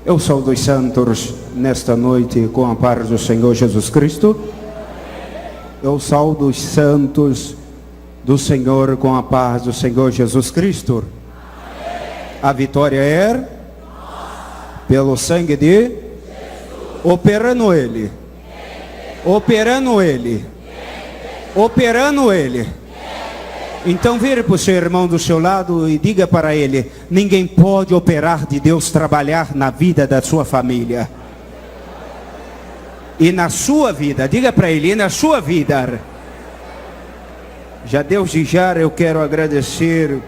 Eu saúdo os santos nesta noite com a paz do Senhor Jesus Cristo. Eu saúdo os santos do Senhor com a paz do Senhor Jesus Cristo. A vitória é pelo sangue de Jesus. Operando Ele. Operando Ele. Operando Ele. Então vire para o seu irmão do seu lado e diga para ele: ninguém pode operar de Deus trabalhar na vida da sua família. E na sua vida, diga para ele, e na sua vida. Já desde já eu quero agradecer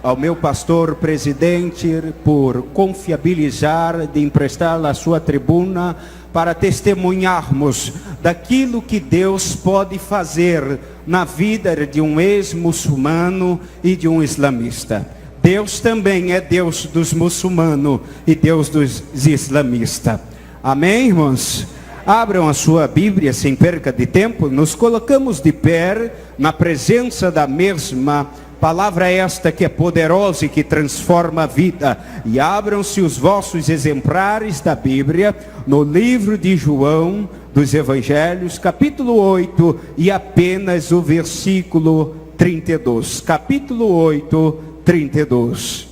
ao meu pastor presidente por confiabilizar, de emprestar a sua tribuna para testemunharmos daquilo que Deus pode fazer na vida de um ex-muçulmano e de um islamista. Deus também é Deus dos muçulmanos e Deus dos islamistas. Amém, irmãos? Abram a sua Bíblia sem perca de tempo. Nos colocamos de pé na presença da mesma palavra esta que é poderosa e que transforma a vida. E abram-se os vossos exemplares da Bíblia no livro de João dos Evangelhos, capítulo 8, e apenas o versículo 32. Capítulo 8, 32.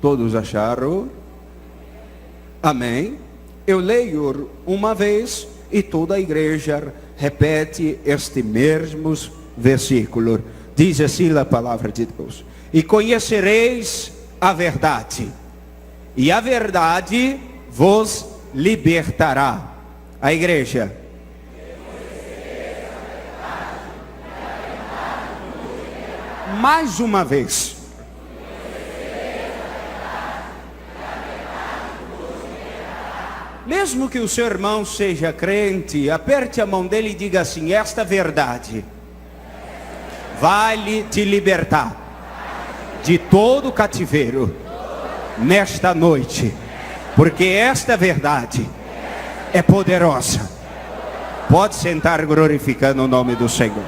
Todos acharam? Amém? Eu leio uma vez e toda a igreja repete este mesmo versículo. Diz assim a palavra de Deus: e conhecereis a verdade, e a verdade vos libertará. A igreja. Mais uma vez. Mesmo que o seu irmão seja crente, aperte a mão dele e diga assim: esta verdade vai te libertar de todo cativeiro nesta noite, porque esta verdade é poderosa. Pode sentar glorificando o nome do Senhor.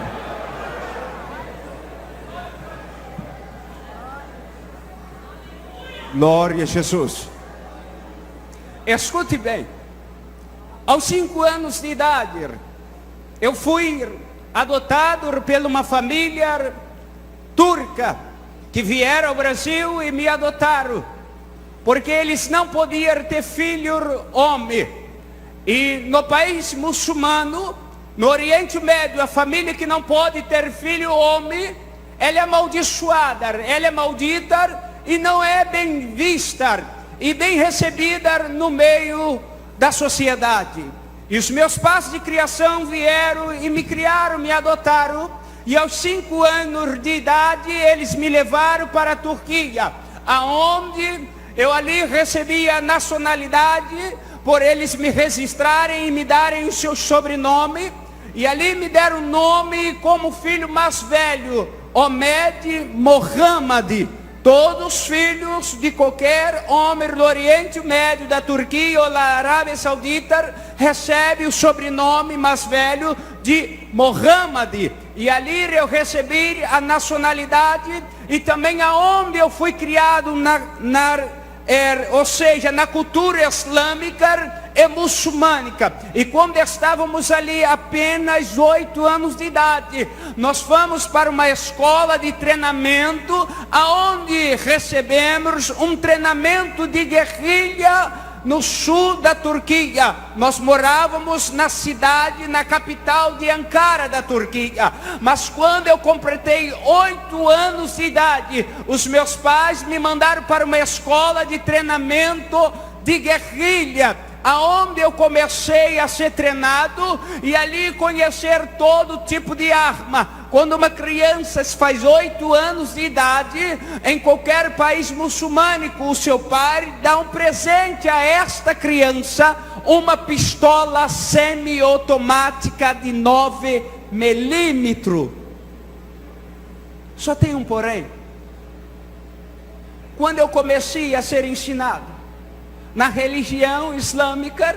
Glória a Jesus. Escute bem, aos 5 anos de idade, eu fui adotado por uma família turca, que vieram ao Brasil e me adotaram, porque eles não podiam ter filho homem, e no país muçulmano, no Oriente Médio, a família que não pode ter filho homem, ela é amaldiçoada, ela é maldita, e não é bem vista e bem recebida no meio da sociedade. E os meus pais de criação vieram e me criaram, me adotaram, e aos 5 anos de idade eles me levaram para a Turquia, aonde eu ali recebi a nacionalidade, por eles me registrarem e me darem o seu sobrenome, e ali me deram o nome como filho mais velho, Omed Mohammed. Todos os filhos de qualquer homem do Oriente Médio, da Turquia ou da Arábia Saudita, recebem o sobrenome mais velho de Mohammed. E ali eu recebi a nacionalidade, e também aonde eu fui criado, ou seja, na cultura islâmica e muçulmânica. E quando estávamos ali apenas 8 anos de idade, nós fomos para uma escola de treinamento, aonde recebemos um treinamento de guerrilha no sul da Turquia. Nós morávamos na cidade, na capital de Ankara da Turquia. Mas quando eu completei 8 anos de idade, os meus pais me mandaram para uma escola de treinamento de guerrilha, aonde eu comecei a ser treinado e ali conhecer todo tipo de arma. Quando uma criança faz 8 anos de idade, em qualquer país muçulmânico, o seu pai dá um presente a esta criança, uma pistola semi-automática de 9 milímetros. Só tem um porém. Quando eu comecei a ser ensinado na religião islâmica,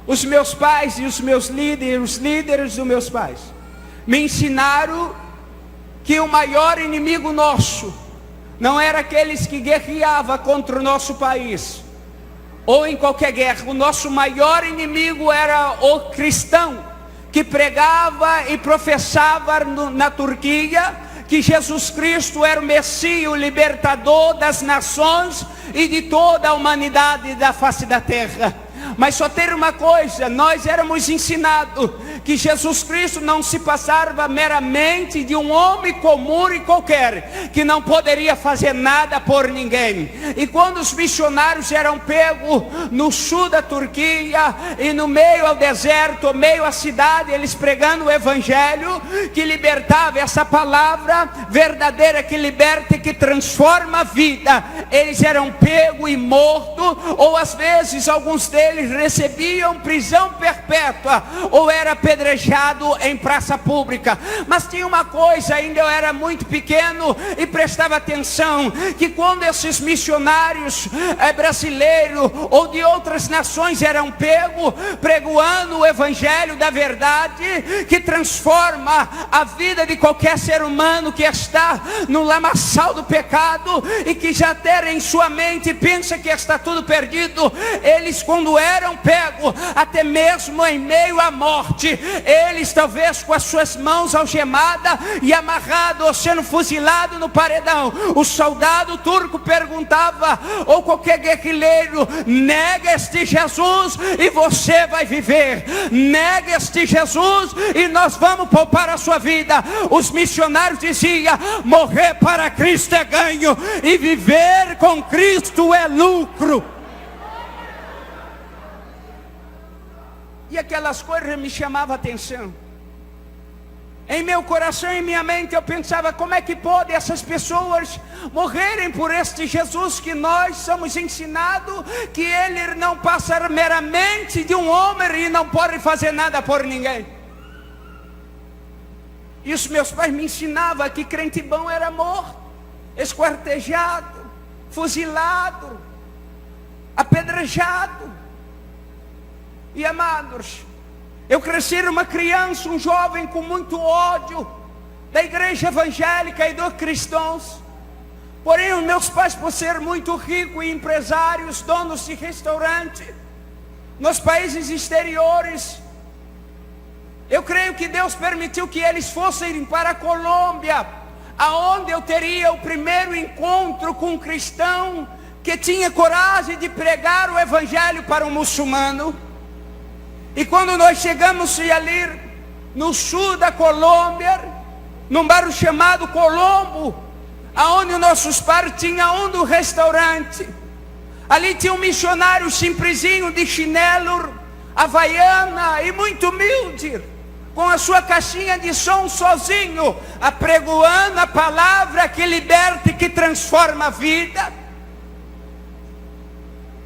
os meus pais e os meus líderes, os líderes dos meus pais, me ensinaram que o maior inimigo nosso não era aqueles que guerreavam contra o nosso país, ou em qualquer guerra. O nosso maior inimigo era o cristão, que pregava e professava na Turquia que Jesus Cristo era o Messias, o libertador das nações e de toda a humanidade da face da terra. Mas só tem uma coisa: nós éramos ensinados que Jesus Cristo não se passava meramente de um homem comum e qualquer, que não poderia fazer nada por ninguém. E quando os missionários eram pegos no sul da Turquia, e no meio ao deserto, meio à cidade, eles pregando o evangelho, que libertava, essa palavra verdadeira que liberta e que transforma a vida, eles eram pegos e mortos, ou às vezes alguns deles recebiam prisão perpétua, ou era apedrejado em praça pública. Mas tinha uma coisa, ainda eu era muito pequeno e prestava atenção, que quando esses missionários brasileiros ou de outras nações eram pegos, pregoando o evangelho da verdade, que transforma a vida de qualquer ser humano que está no lamaçal do pecado, e que já até em sua mente pensa que está tudo perdido, eles quando eram pegos, até mesmo em meio à morte, eles talvez com as suas mãos algemadas e amarrados, ou sendo fuzilado no paredão, o soldado turco perguntava, ou qualquer guerrilheiro: nega este Jesus e você vai viver, nega este Jesus e nós vamos poupar a sua vida. Os missionários diziam: morrer para Cristo é ganho e viver com Cristo é lucro. E aquelas coisas me chamavam a atenção. Em meu coração e em minha mente eu pensava: como é que pode essas pessoas morrerem por este Jesus que nós somos ensinados que ele não passa meramente de um homem e não pode fazer nada por ninguém. E os meus pais me ensinavam que crente bom era morto, esquartejado, fuzilado, apedrejado. E amados, eu cresci uma criança, um jovem com muito ódio da igreja evangélica e dos cristãos. Porém os meus pais, por ser muito ricos e empresários, donos de restaurante nos países exteriores, eu creio que Deus permitiu que eles fossem para a Colômbia, aonde eu teria o primeiro encontro com um cristão que tinha coragem de pregar o evangelho para um muçulmano. E quando nós chegamos ali no sul da Colômbia, num bairro chamado Colombo, aonde nossos pais tinham um restaurante, ali tinha um missionário simplesinho de chinelo, havaiana e muito humilde, com a sua caixinha de som sozinho, apregoando a palavra que liberta e que transforma a vida.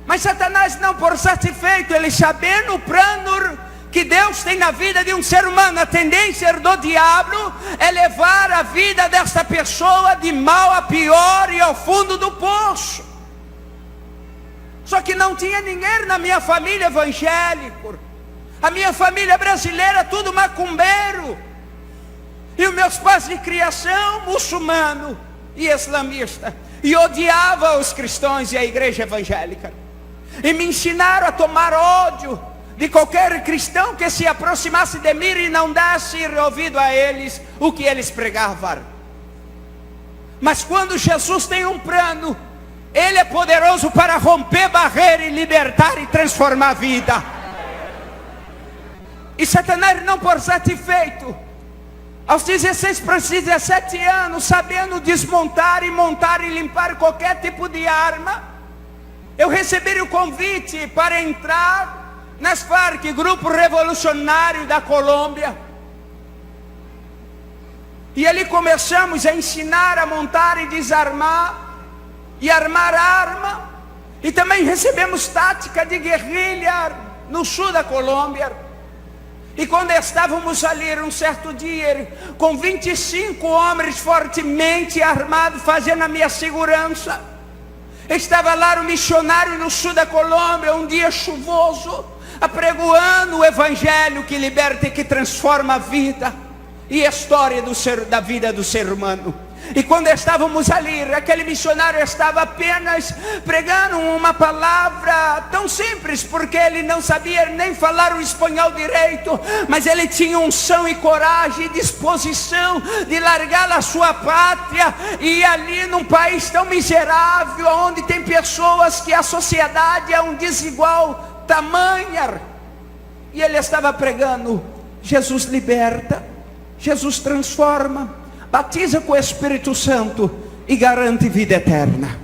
Mas Satanás não por satisfeito, ele sabendo o plano que Deus tem na vida de um ser humano, a tendência do diabo é levar a vida dessa pessoa de mal a pior e ao fundo do poço. Só que não tinha ninguém na minha família evangélico. A minha família brasileira tudo macumbeiro, e os meus pais de criação muçulmano e islamista, e odiava os cristãos e a igreja evangélica. E me ensinaram a tomar ódio de qualquer cristão que se aproximasse de mim e não desse ouvido a eles o que eles pregavam. Mas quando Jesus tem um plano, ele é poderoso para romper barreira e libertar e transformar a vida. E Satanás não por satisfeito, aos 16 para 17 anos, sabendo desmontar e montar e limpar qualquer tipo de arma, eu recebi o convite para entrar nas Farc, Grupo Revolucionário da Colômbia. E ali começamos a ensinar a montar e desarmar, e armar arma. E também recebemos tática de guerrilha no sul da Colômbia. E quando estávamos ali um certo dia, com 25 homens fortemente armados, fazendo a minha segurança, estava lá o missionário no sul da Colômbia, um dia chuvoso, apregoando o evangelho que liberta e que transforma a vida. e história da vida do ser humano. E quando estávamos ali, aquele missionário estava apenas pregando uma palavra tão simples, porque ele não sabia nem falar o espanhol direito, mas ele tinha unção e coragem e disposição de largar a sua pátria e ir ali num país tão miserável, onde tem pessoas que a sociedade é um desigual tamanho. E ele estava pregando: Jesus liberta, Jesus transforma, batiza com o Espírito Santo e garante vida eterna.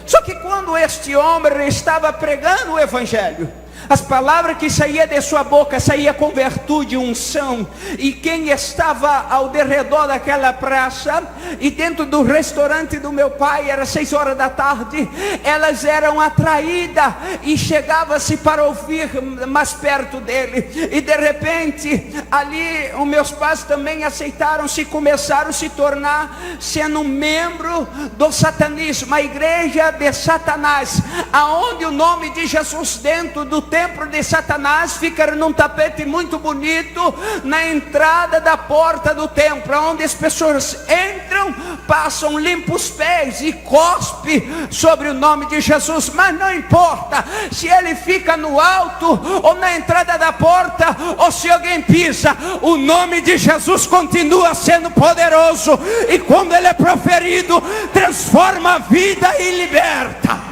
Só que quando este homem estava pregando o Evangelho, as palavras que saíam de sua boca saíam com virtude e unção. E quem estava ao redor daquela praça e dentro do restaurante do meu pai, era 6 horas da tarde, elas eram atraídas e chegavam-se para ouvir mais perto dele. E de repente, ali os meus pais também aceitaram-se e começaram a se tornar sendo membro do satanismo, a igreja de Satanás, aonde o nome de Jesus dentro do templo de Satanás fica num tapete muito bonito na entrada da porta do templo, onde as pessoas entram, passam, limpam os pés e cospe sobre o nome de Jesus. Mas não importa se ele fica no alto ou na entrada da porta, ou se alguém pisa, o nome de Jesus continua sendo poderoso, e quando ele é proferido, transforma a vida e liberta.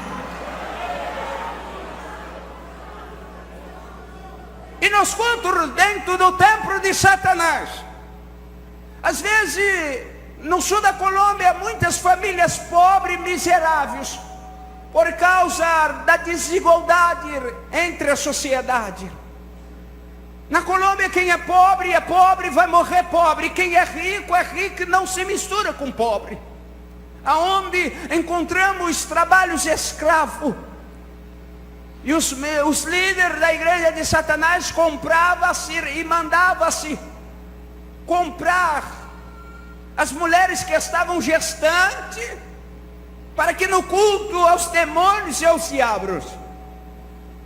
E nos cultos dentro do templo de Satanás, às vezes no sul da Colômbia, muitas famílias pobres e miseráveis, por causa da desigualdade entre a sociedade. Na Colômbia, quem é pobre vai morrer pobre, quem é rico e não se mistura com pobre. Aonde encontramos trabalhos escravos. E os líderes da igreja de Satanás compravam-se e mandavam-se comprar as mulheres que estavam gestantes, para que no culto aos demônios e aos diabos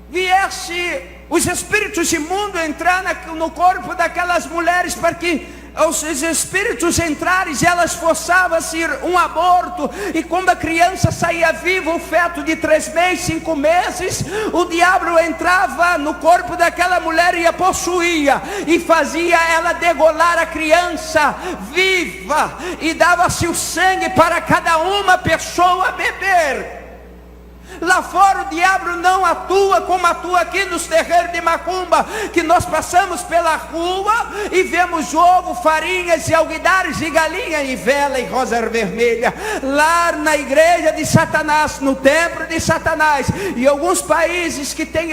viesse os espíritos imundos entrar no corpo daquelas mulheres, para que os espíritos entrarem e elas forçavam-se um aborto. E quando a criança saía viva, o feto de 3 meses, 5 meses, o diabo entrava no corpo daquela mulher e a possuía, e fazia ela degolar a criança viva, e dava-se o sangue para cada uma pessoa beber. Lá fora o diabo não atua como atua aqui nos terreiros de macumba, que nós passamos pela rua e vemos ovo, farinhas e alguidares e galinha e vela e rosa vermelha. Lá na igreja de Satanás, no templo de Satanás, e alguns países que têm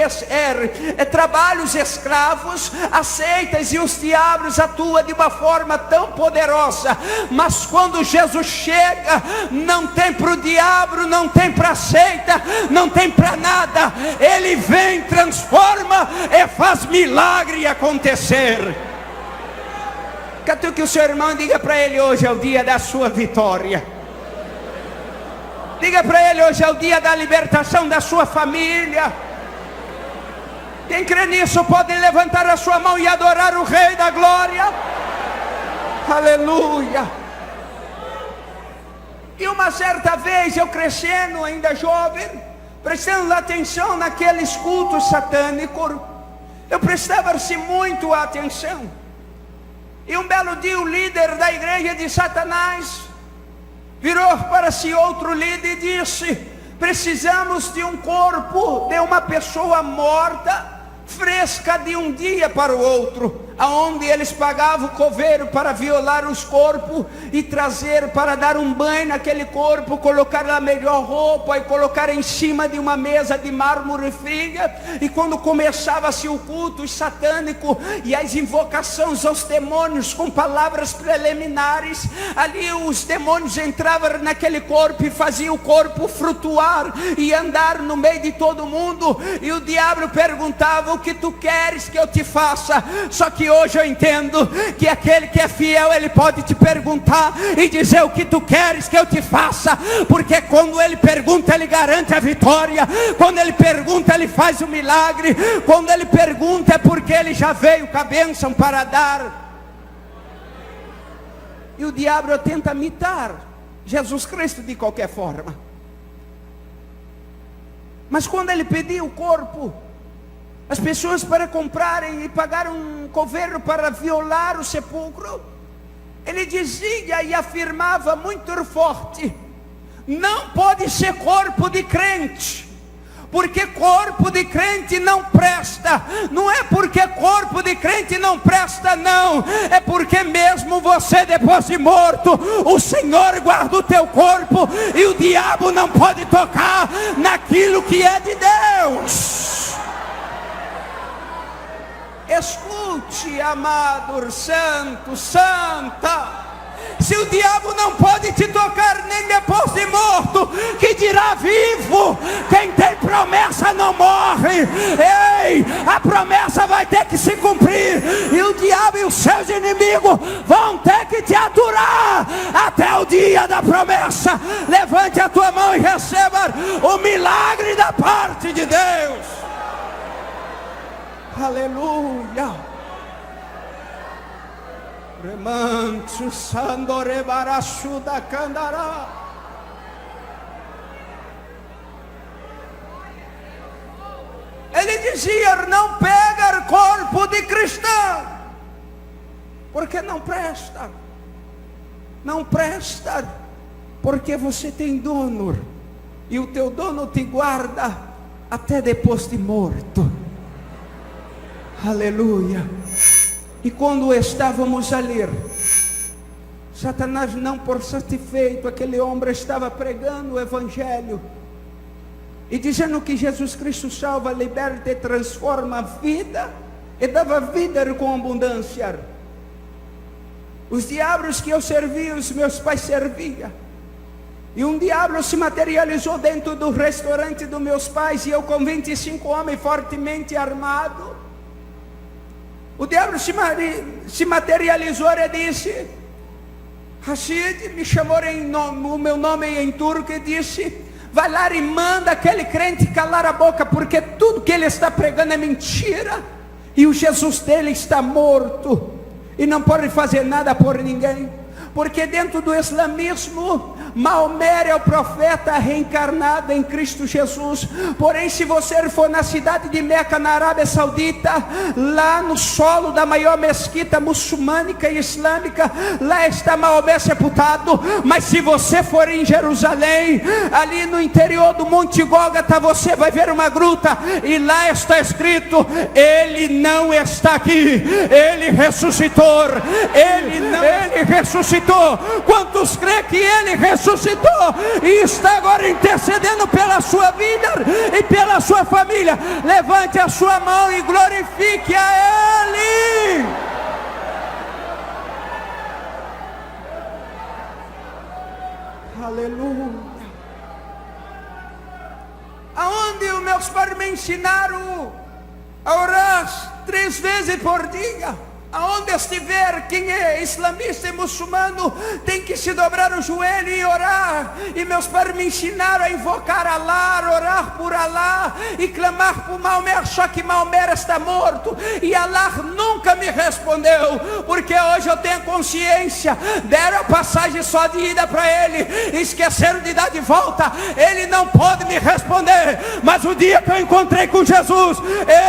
trabalhos escravos, aceitas, e os diabos atuam de uma forma tão poderosa. Mas quando Jesus chega, não tem para o diabo, não tem para a seita, não tem para nada. Ele vem, transforma e faz milagre acontecer. Catuque o seu irmão e diga para ele: hoje é o dia da sua vitória. Diga para ele: hoje é o dia da libertação da sua família. Quem crê nisso pode levantar a sua mão e adorar o Rei da Glória. Aleluia. E uma certa vez, eu crescendo, ainda jovem, prestando atenção naqueles cultos satânicos, eu prestava-se muito atenção. E um belo dia, o líder da igreja de Satanás virou para si outro líder e disse: precisamos de um corpo de uma pessoa morta, fresca de um dia para o outro, aonde eles pagavam o coveiro para violar os corpos e trazer para dar um banho naquele corpo, colocar a melhor roupa e colocar em cima de uma mesa de mármore fria. E quando começava-se o culto satânico e as invocações aos demônios com palavras preliminares, ali os demônios entravam naquele corpo e faziam o corpo flutuar e andar no meio de todo mundo. E o diabo perguntava: o que tu queres que eu te faça? Só que hoje eu entendo que aquele que é fiel, ele pode te perguntar e dizer: o que tu queres que eu te faça? Porque quando ele pergunta, ele garante a vitória. Quando ele pergunta, ele faz o milagre. Quando ele pergunta, é porque ele já veio com a bênção para dar. E o diabo tenta imitar Jesus Cristo de qualquer forma. Mas quando ele pediu o corpo, as pessoas para comprarem e pagar um coveiro para violar o sepulcro, ele dizia e afirmava muito forte: não pode ser corpo de crente, porque corpo de crente não presta. Não é porque corpo de crente não presta, não. É porque mesmo você depois de morto, o Senhor guarda o teu corpo, e o diabo não pode tocar naquilo que é de Deus. Escute, amado, santo, santa. Se o diabo não pode te tocar nem depois de morto, que dirá vivo? Quem tem promessa não morre. Ei, a promessa vai ter que se cumprir, e o diabo e os seus inimigos vão ter que te aturar até o dia da promessa. Levante a tua mão e receba o milagre da parte de Deus. Aleluia. Remanso sandore barachuda candará. Ele dizia: não pega corpo de cristão, porque não presta. Não presta, porque você tem dono, e o teu dono te guarda até depois de morto. Aleluia. E quando estávamos a ler, Satanás, não por satisfeito, aquele homem estava pregando o Evangelho e dizendo que Jesus Cristo salva, liberta e transforma a vida, e dava vida com abundância. Os diabos que eu servia, os meus pais serviam. E um diabo se materializou dentro do restaurante dos meus pais, e eu com 25 homens fortemente armados. O diabo se materializou e disse: Rashid, me chamou o meu nome em turco, e disse: vai lá e manda aquele crente calar a boca, porque tudo que ele está pregando é mentira, e o Jesus dele está morto, e não pode fazer nada por ninguém. Porque dentro do islamismo, Maomé é o profeta reencarnado em Cristo Jesus. Porém, se você for na cidade de Meca, na Arábia Saudita, lá no solo da maior mesquita muçulmânica e islâmica, lá está Maomé sepultado. Mas se você for em Jerusalém, ali no interior do Monte Gólgota, você vai ver uma gruta, e lá está escrito: ele não está aqui, ele ressuscitou. Ele ressuscitou. Quantos creem que ele ressuscitou e está agora intercedendo pela sua vida e pela sua família? Levante a sua mão e glorifique a ele. Aleluia. Aonde os meus pais me ensinaram a orar 3 vezes por dia. Aonde estiver, quem é islamista e muçulmano tem que se dobrar o joelho e orar. E meus pais me ensinaram a invocar Allah, orar por Allah e clamar por Maomé, só que Maomé está morto, e Allah nunca me respondeu. Porque hoje eu tenho consciência, deram a passagem só de ida para ele, esqueceram de dar de volta. Ele não pode me responder, mas o dia que eu encontrei com Jesus,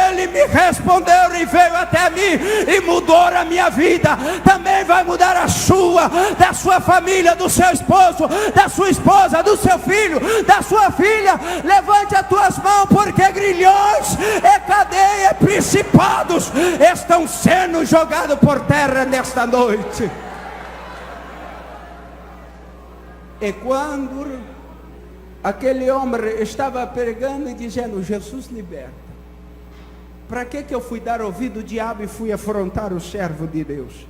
ele me respondeu e veio até mim e mudou a minha vida. Também vai mudar a sua, da sua família, do seu esposo, da sua esposa, do seu filho, da sua filha. Levante as tuas mãos, porque grilhões e cadeias, principados estão sendo jogados por terra nesta noite. E quando aquele homem estava pregando e dizendo: Jesus liberta, para que eu fui dar ouvido ao diabo e fui afrontar o servo de Deus?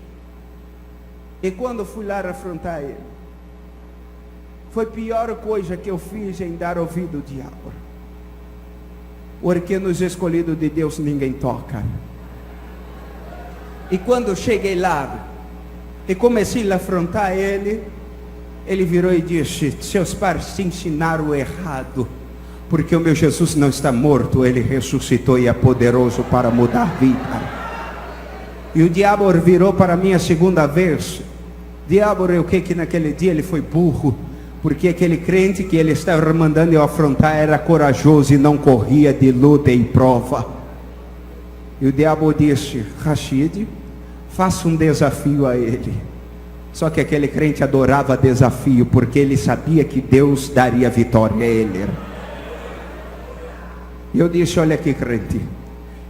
E quando fui lá afrontar ele, foi a pior coisa que eu fiz em dar ouvido ao diabo. Porque nos escolhidos de Deus ninguém toca. E quando cheguei lá e comecei a afrontar ele, ele virou e disse: seus pais te ensinaram errado. Porque o meu Jesus não está morto, ele ressuscitou e é poderoso para mudar a vida. E o diabo virou para mim a segunda vez, Diabo, eu creio que naquele dia ele foi burro, porque aquele crente que ele estava mandando eu afrontar era corajoso e não corria de luta e prova. E o diabo disse: Rashid, faça um desafio a ele. Só que aquele crente adorava desafio, porque ele sabia que Deus daria vitória a ele. E eu disse: olha aqui, crente,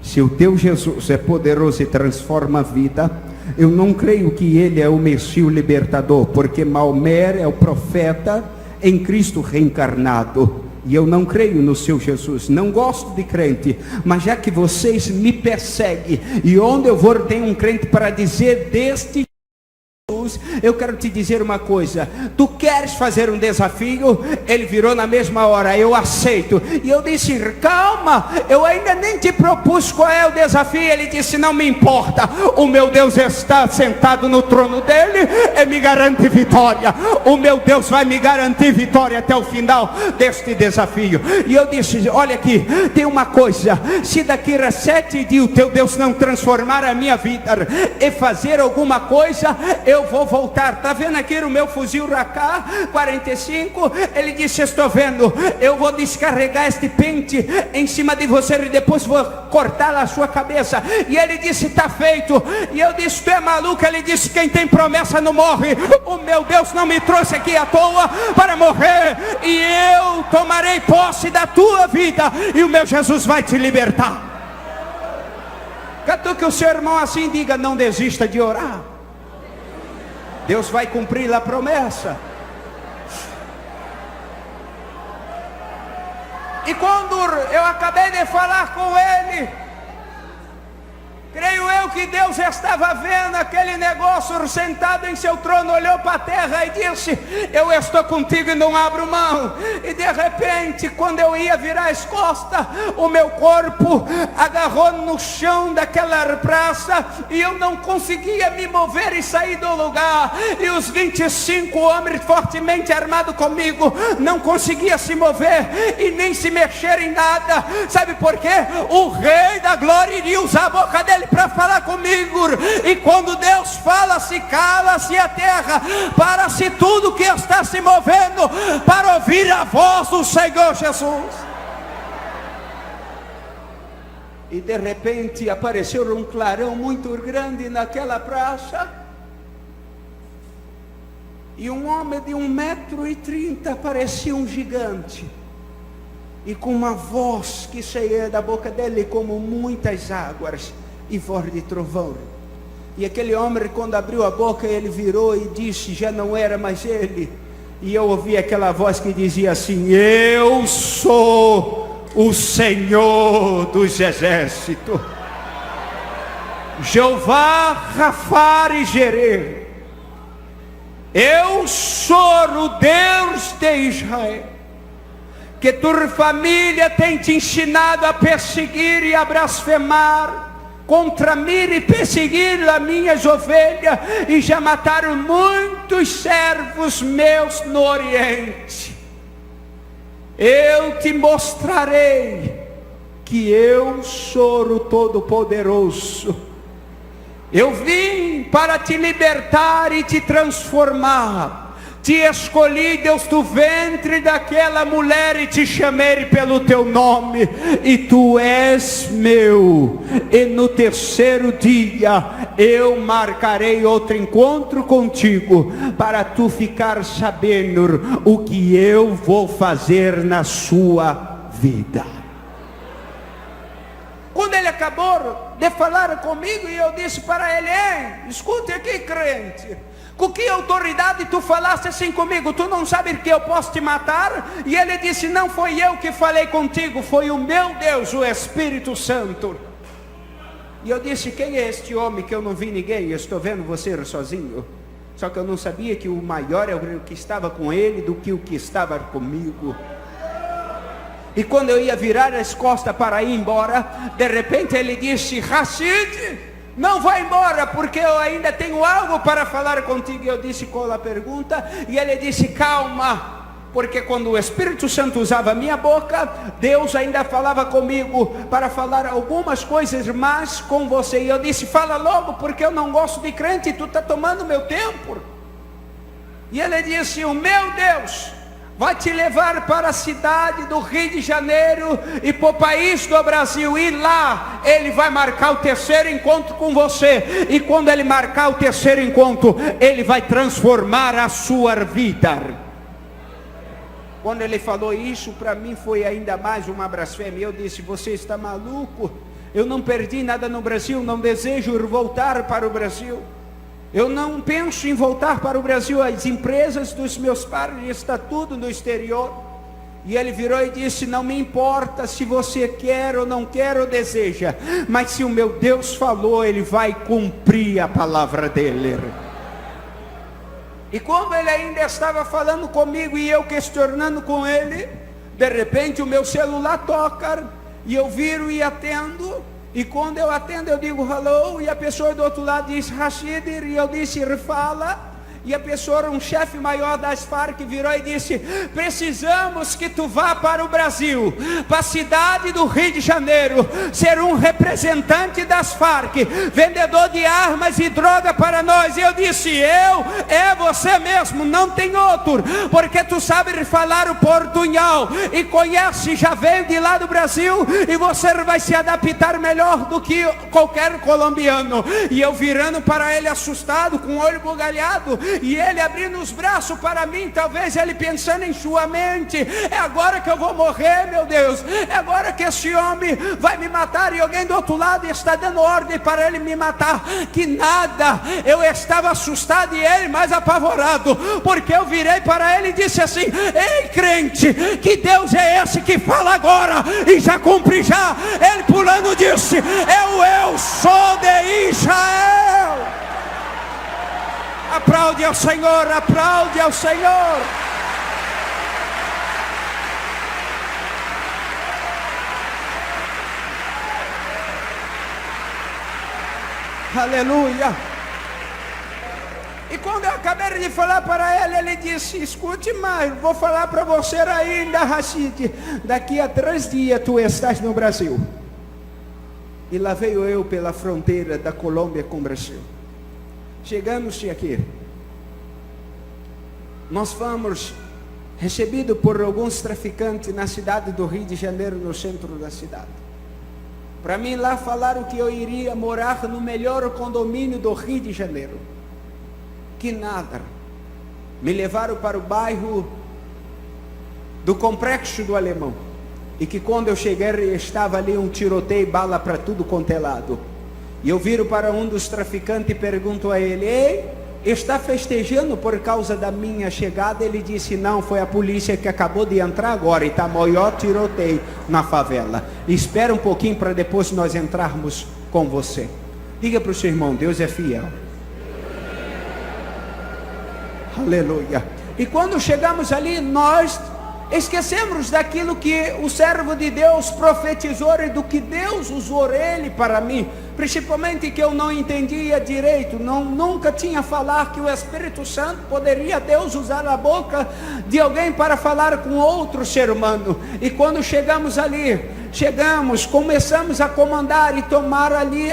se o teu Jesus é poderoso e transforma a vida, eu não creio que ele é o Messias libertador, porque Maomé é o profeta em Cristo reencarnado, e eu não creio no seu Jesus. Não gosto de crente, mas já que vocês me perseguem, e onde eu vou tem um crente para dizer deste Jesus, eu quero te dizer uma coisa: tu queres fazer um desafio? Ele virou na mesma hora: eu aceito. E eu disse: calma, eu ainda nem te propus qual é o desafio. Ele disse: não me importa, o meu Deus está sentado no trono dele e me garante vitória. O meu Deus vai me garantir vitória até o final deste desafio. E eu disse: olha aqui, tem uma coisa, se daqui a 7 dias o teu Deus não transformar a minha vida e fazer alguma coisa, eu vou voltar. Está vendo aqui o meu fuzil AK-45? Ele disse: estou vendo, eu vou descarregar este pente em cima de você e depois vou cortar a sua cabeça. E ele disse: está feito. E eu disse: tu é maluco? Ele disse: quem tem promessa não morre. O meu Deus não me trouxe aqui à toa para morrer, e eu tomarei posse da tua vida, e o meu Jesus vai te libertar. Catuque o seu irmão assim, diga: não desista de orar. Deus vai cumprir a promessa. E quando eu acabei de falar com ele, creio eu que Deus estava vendo aquele negócio sentado em seu trono, olhou para a terra e disse: eu estou contigo e não abro mão. E de repente, quando eu ia virar as costas, o meu corpo agarrou no chão daquela praça e eu não conseguia me mover e sair do lugar. E os 25 homens fortemente armados comigo não conseguiam se mover e nem se mexer em nada. Sabe por quê? O Rei da Glória iria usar a boca dele para falar comigo. E quando Deus fala, se cala-se a terra, para-se tudo que está se movendo para ouvir a voz do Senhor Jesus. E de repente apareceu um clarão muito grande naquela praça, e um homem de 1,30 m, parecia um gigante, e com uma voz que saía da boca dele como muitas águas e voz de trovão. E aquele homem, quando abriu a boca, ele virou e disse: já não era mais ele. E eu ouvi aquela voz que dizia assim: eu sou o Senhor dos exércitos, Jeová Rafá e Jerê. Eu sou o Deus de Israel, que tua família tem te ensinado a perseguir e a blasfemar contra mim e perseguir as minhas ovelhas, e já mataram muitos servos meus no Oriente. Eu te mostrarei que eu sou o Todo-Poderoso. Eu vim para te libertar e te transformar. Te escolhi, Deus, do ventre daquela mulher, e te chamei pelo teu nome, e tu és meu. E no terceiro dia eu marcarei outro encontro contigo, para tu ficar sabendo o que eu vou fazer na sua vida. Quando ele acabou de falar comigo, e eu disse para ele: escute aqui, crente, com que autoridade tu falaste assim comigo? Tu não sabes que eu posso te matar? E ele disse: não foi eu que falei contigo, foi o meu Deus, o Espírito Santo. E eu disse: quem é este homem que eu não vi ninguém? Eu estou vendo você sozinho. Só que eu não sabia que o maior é o que estava com ele do que o que estava comigo. E quando eu ia virar as costas para ir embora, de repente ele disse: Rashid, não vai embora, porque eu ainda tenho algo para falar contigo. E eu disse: qual a pergunta? E ele disse: calma, porque quando o Espírito Santo usava a minha boca, Deus ainda falava comigo para falar algumas coisas mais com você. E eu disse: fala logo, porque eu não gosto de crente, tu está tomando meu tempo. E ele disse: o meu Deus vai te levar para a cidade do Rio de Janeiro e para o país do Brasil, e lá ele vai marcar o terceiro encontro com você, e quando ele marcar o terceiro encontro, ele vai transformar a sua vida. Quando ele falou isso, para mim foi ainda mais uma blasfêmia. Eu disse: você está maluco? Eu não perdi nada no Brasil, não desejo voltar para o Brasil. Eu não penso em voltar para o Brasil. As empresas dos meus pais estão tudo no exterior. E ele virou e disse: não me importa se você quer ou não quer ou deseja, mas se o meu Deus falou, ele vai cumprir a palavra dele. E quando ele ainda estava falando comigo e eu questionando com ele, de repente o meu celular toca, e eu viro e atendo. E quando eu atendo, eu digo hello, e a pessoa do outro lado diz Rashid, e eu disse fala. E a pessoa, um chefe maior das Farc, virou e disse: precisamos que tu vá para o Brasil, para a cidade do Rio de Janeiro, ser um representante das Farc, vendedor de armas e droga para nós. E eu disse: é você mesmo, não tem outro, porque tu sabe falar o portunhol e conhece, já veio de lá do Brasil, e você vai se adaptar melhor do que qualquer colombiano. E eu virando para ele assustado, com o olho bugalhado, e ele abrindo os braços para mim, talvez ele pensando em sua mente: é agora que eu vou morrer, meu Deus, é agora que esse homem vai me matar, e alguém do outro lado está dando ordem para ele me matar. Que nada, eu estava assustado e ele mais apavorado, porque eu virei para ele e disse assim: ei crente, que Deus é esse que fala agora e já cumpre já? Ele pulando disse: eu sou de Israel. Aplaude ao Senhor, aplaude ao Senhor. Aleluia. E quando eu acabei de falar para ele, ele disse: escute mais, vou falar para você ainda, Rashid, daqui a 3 dias tu estás no Brasil. E lá veio eu pela fronteira da Colômbia com o Brasil. Chegamos aqui, nós fomos recebidos por alguns traficantes na cidade do Rio de Janeiro, no centro da cidade. Para mim lá falaram que eu iria morar no melhor condomínio do Rio de Janeiro. Que nada, me levaram para o bairro do Complexo do Alemão, e que quando eu cheguei estava ali um tiroteio, bala para tudo quanto é lado. E eu viro para um dos traficantes e pergunto a ele: ei, está festejando por causa da minha chegada? Ele disse: não, foi a polícia que acabou de entrar agora, e está maior tiroteio na favela. Espera um pouquinho para depois nós entrarmos com você. Diga para o seu irmão: Deus é fiel. Aleluia. E quando chegamos ali, nós esquecemos daquilo que o servo de Deus profetizou e do que Deus usou ele para mim, principalmente que eu não entendia direito, nunca tinha falado que o Espírito Santo poderia Deus usar a boca de alguém para falar com outro ser humano. E quando chegamos ali, começamos a comandar e tomar ali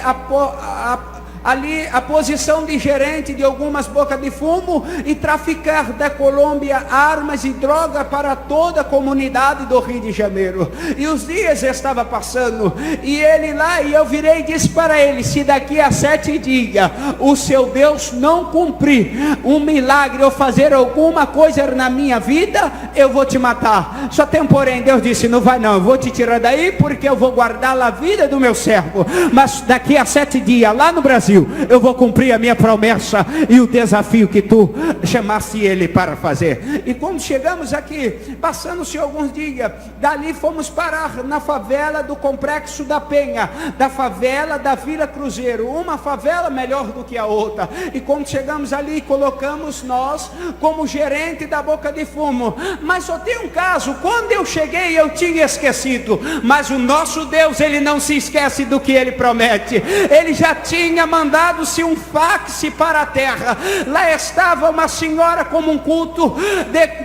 a posição de gerente de algumas bocas de fumo e traficar da Colômbia armas e droga para toda a comunidade do Rio de Janeiro. E os dias estavam passando, e ele lá, e eu virei e disse para ele: se daqui a 7 dias o seu Deus não cumprir um milagre ou fazer alguma coisa na minha vida, eu vou te matar. Só tem um porém. Deus disse: não vai não, eu vou te tirar daí, porque eu vou guardar a vida do meu servo, mas daqui a 7 dias lá no Brasil eu vou cumprir a minha promessa e o desafio que tu chamaste ele para fazer. E quando chegamos aqui, passando-se alguns dias, dali fomos parar na favela do Complexo da Penha, da favela da Vila Cruzeiro, uma favela melhor do que a outra. E quando chegamos ali, colocamos nós como gerente da boca de fumo. Mas só tem um caso: quando eu cheguei eu tinha esquecido, mas o nosso Deus, ele não se esquece do que ele promete. Ele já tinha mandado-se um fax para a terra. Lá estava uma senhora como um culto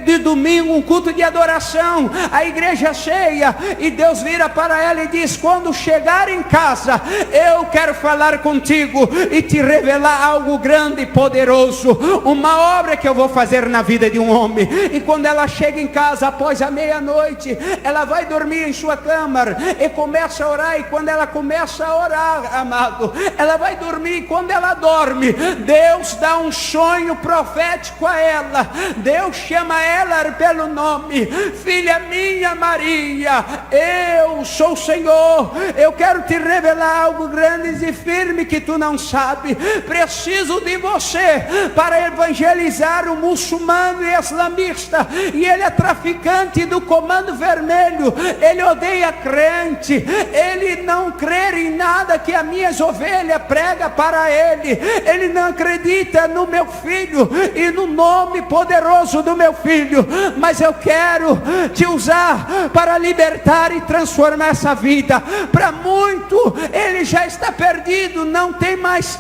de domingo, um culto de adoração, a igreja cheia, e Deus vira para ela e diz: quando chegar em casa, eu quero falar contigo e te revelar algo grande e poderoso, uma obra que eu vou fazer na vida de um homem. E quando ela chega em casa após a meia-noite, ela vai dormir em sua cama e começa a orar. E quando ela começa a orar, amado, ela vai dormir. E quando ela dorme, Deus dá um sonho profético a ela. Deus chama ela pelo nome: filha minha Maria, eu sou o Senhor, eu quero te revelar algo grande e firme que tu não sabe. Preciso de você para evangelizar o muçulmano e islamista, e ele é traficante do Comando Vermelho. Ele odeia crente, ele não crê em nada que as minhas ovelhas prega para ele. Ele não acredita no meu filho e no nome poderoso do meu filho. Mas eu quero te usar para libertar e transformar essa vida. Para muito, ele já está perdido, não tem mais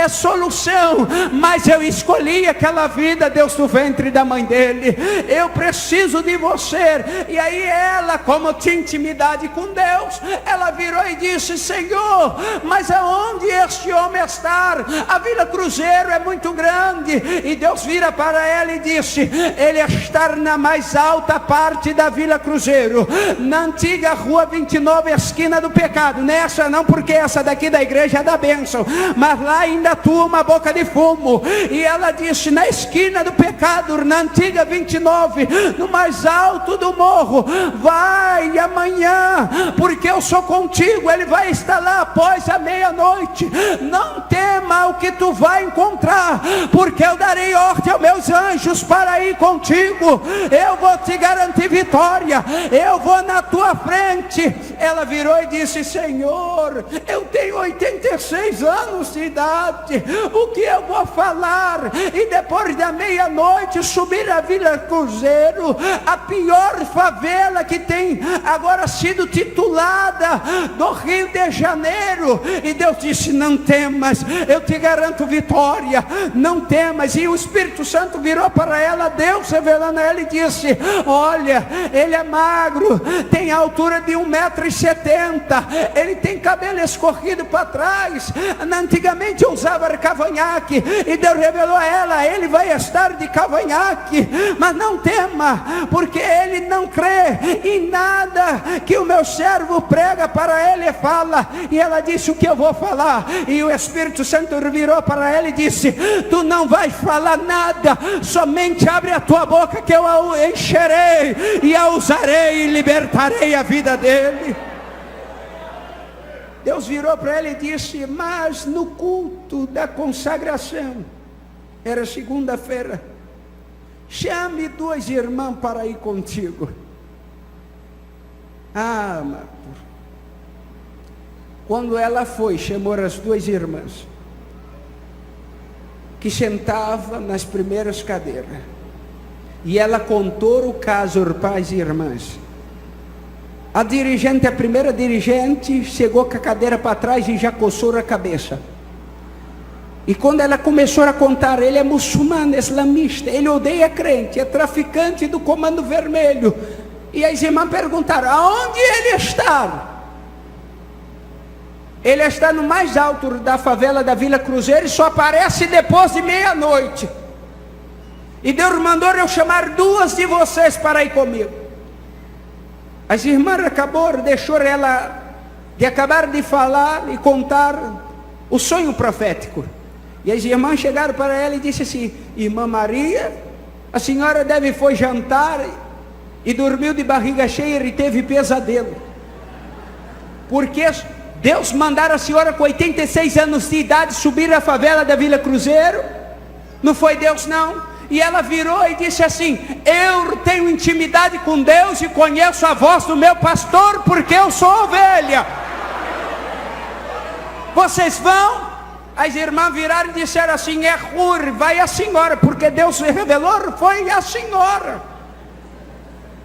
solução, mas eu escolhi aquela vida, Deus, do ventre da mãe dele. Eu preciso de você. E aí ela, como tinha intimidade com Deus, ela virou e disse: Senhor, mas aonde este homem está? A Vila Cruzeiro é muito grande. E Deus vira para ela e disse: ele está na mais alta parte da Vila Cruzeiro, na antiga rua 29, esquina do pecado. Nessa não, porque essa daqui da igreja é da bênção, mas lá ainda atua uma boca de fumo. E ela disse: na esquina do pecado, na antiga 29, no mais alto do morro, vai amanhã, porque eu sou contigo. Ele vai estar lá após a meia-noite. Não tema o que tu vai encontrar, porque eu darei ordem aos meus anjos para ir contigo. Eu vou te garantir vitória, eu vou na tua frente. Ela virou e disse: Senhor, eu tenho 86 anos de idade, o que eu vou falar? E depois da meia-noite subir a Vila Cruzeiro, a pior favela que tem agora sido titulada do Rio de Janeiro. E Deus disse: não temas, eu te garanto vitória, não temas. E o Espírito Santo virou para ela, Deus revelando a ela, e disse: olha, ele é magro, tem a altura de 1,70 m, ele tem cabelo escorrido para trás. Antigamente eu usava cavanhaque, e Deus revelou a ela: ele vai estar de cavanhaque, mas não tema, porque ele não crê em nada que o meu servo prega para ele e fala. E ela disse: o que eu vou falar? E o Espírito Santo virou para ela e disse: tu não vais falar nada, somente abre a tua boca que eu a encherei e a usarei e libertarei a vida dele. Deus virou para ela e disse: mas no culto da consagração, era segunda-feira, chame 2 irmãs para ir contigo. Ah, amado, quando ela foi, chamou as 2 irmãs que sentavam nas primeiras cadeiras, e ela contou o caso aos pais e irmãs. A dirigente, a primeira dirigente, chegou com a cadeira para trás e já coçou a cabeça. E quando ela começou a contar: ele é muçulmano, é islamista, ele odeia crente, é traficante do Comando Vermelho. E as irmãs perguntaram: aonde ele está? Ele está no mais alto da favela da Vila Cruzeiro e só aparece depois de meia-noite. E Deus mandou eu chamar 2 de vocês para ir comigo. As irmãs deixou ela de acabar de falar e contar o sonho profético. E as irmãs chegaram para ela e disseram assim: irmã Maria, a senhora foi jantar e dormiu de barriga cheia e teve pesadelo, porque Deus mandara a senhora com 86 anos de idade subir a favela da Vila Cruzeiro. Não foi Deus não. E ela virou e disse assim: eu tenho intimidade com Deus e conheço a voz do meu pastor, porque eu sou ovelha. Vocês vão? As irmãs viraram e disseram assim: é ruim, vai a senhora, porque Deus revelou, foi a senhora.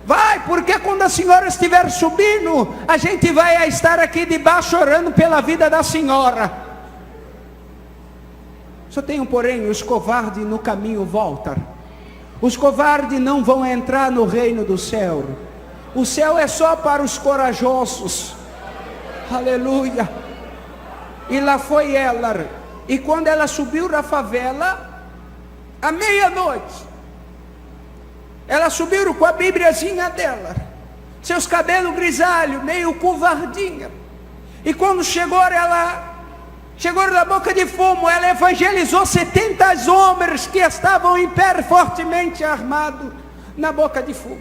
Vai, porque quando a senhora estiver subindo, a gente vai estar aqui debaixo orando pela vida da senhora. Só tem um porém: os covardes no caminho voltam. Os covardes não vão entrar no reino do céu. O céu é só para os corajosos. Aleluia. E lá foi ela. E quando ela subiu da favela, à meia-noite, ela subiu com a bíbliazinha dela, seus cabelos grisalhos, meio covardinha. E quando chegou na boca de fumo, ela evangelizou 70 homens que estavam em pé, fortemente armados, na boca de fumo.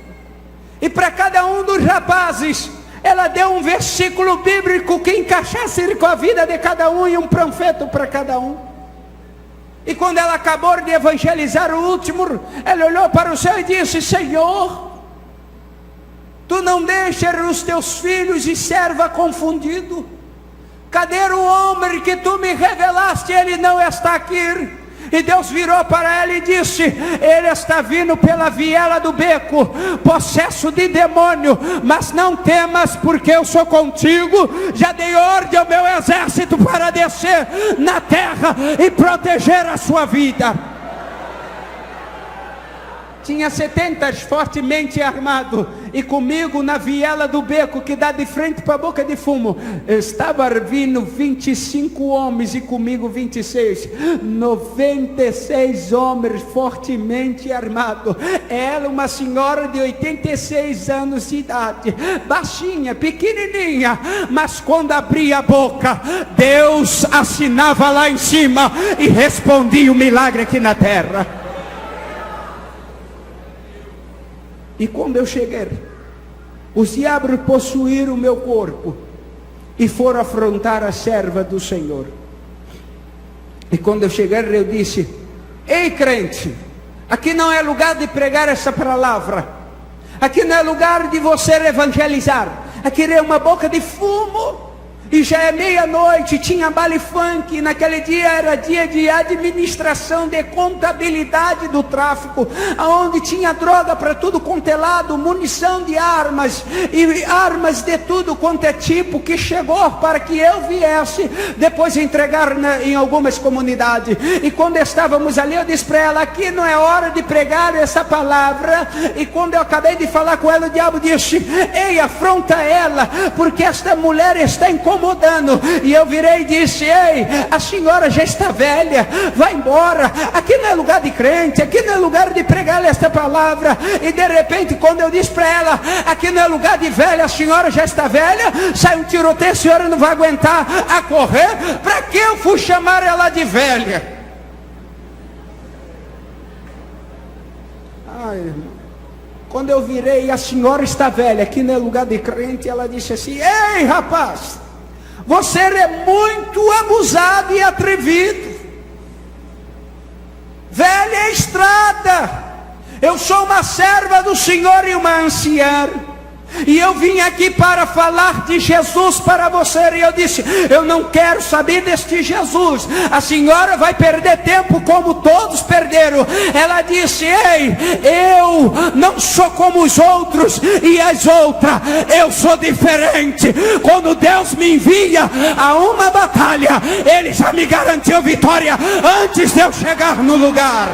E para cada um dos rapazes, ela deu um versículo bíblico que encaixasse com a vida de cada um, e um panfleto para cada um. E quando ela acabou de evangelizar o último, ela olhou para o céu e disse: Senhor, Tu não deixas os Teus filhos e serva confundido. Cadê o homem que Tu me revelaste? Ele não está aqui. E Deus virou para ela e disse: ele está vindo pela viela do beco, possesso de demônio, mas não temas, porque eu sou contigo. Já dei ordem ao meu exército para descer na terra e proteger a sua vida. Tinha 70 fortemente armados, e comigo na viela do beco que dá de frente para a boca de fumo, estava vindo 25 homens, e comigo 26, 96 homens fortemente armados. Ela, uma senhora de 86 anos de idade, baixinha, pequenininha, mas quando abria a boca, Deus assinava lá em cima e respondia o milagre aqui na terra. E quando eu cheguei, os diabos possuíram o meu corpo e foram afrontar a serva do Senhor. E quando eu cheguei, eu disse: ei, crente, aqui não é lugar de pregar essa palavra. Aqui não é lugar de você evangelizar. Aqui é uma boca de fumo. E já é meia-noite, tinha baile funk. Naquele dia era dia de administração, de contabilidade do tráfico, onde tinha droga para tudo quanto é lado, munição de armas, e armas de tudo quanto é tipo, que chegou para que eu viesse depois entregar em algumas comunidades. E quando estávamos ali, eu disse para ela: aqui não é hora de pregar essa palavra. E quando eu acabei de falar com ela, o diabo disse: ei, afronta ela, porque esta mulher está incomodando. E eu virei e disse: ei, a senhora já está velha, vai embora. Aqui não é lugar de crente, aqui não é lugar de pregar esta palavra. E de repente, quando eu disse para ela: aqui não é lugar de velha, a senhora já está velha, sai um tiroteio, a senhora não vai aguentar a correr. Para que eu fui chamar ela de velha? Ai, irmão, quando eu virei: a senhora está velha, aqui não é lugar de crente, ela disse assim: ei, rapaz, você é muito abusado e atrevido. Velha estrada. Eu sou uma serva do Senhor e uma anciã, e eu vim aqui para falar de Jesus para você. E eu disse: eu não quero saber deste Jesus. A senhora vai perder tempo como todos perderam. Ela disse: ei, eu não sou como os outros e as outras. Eu sou diferente. Quando Deus me envia a uma batalha, Ele já me garantiu vitória antes de eu chegar no lugar.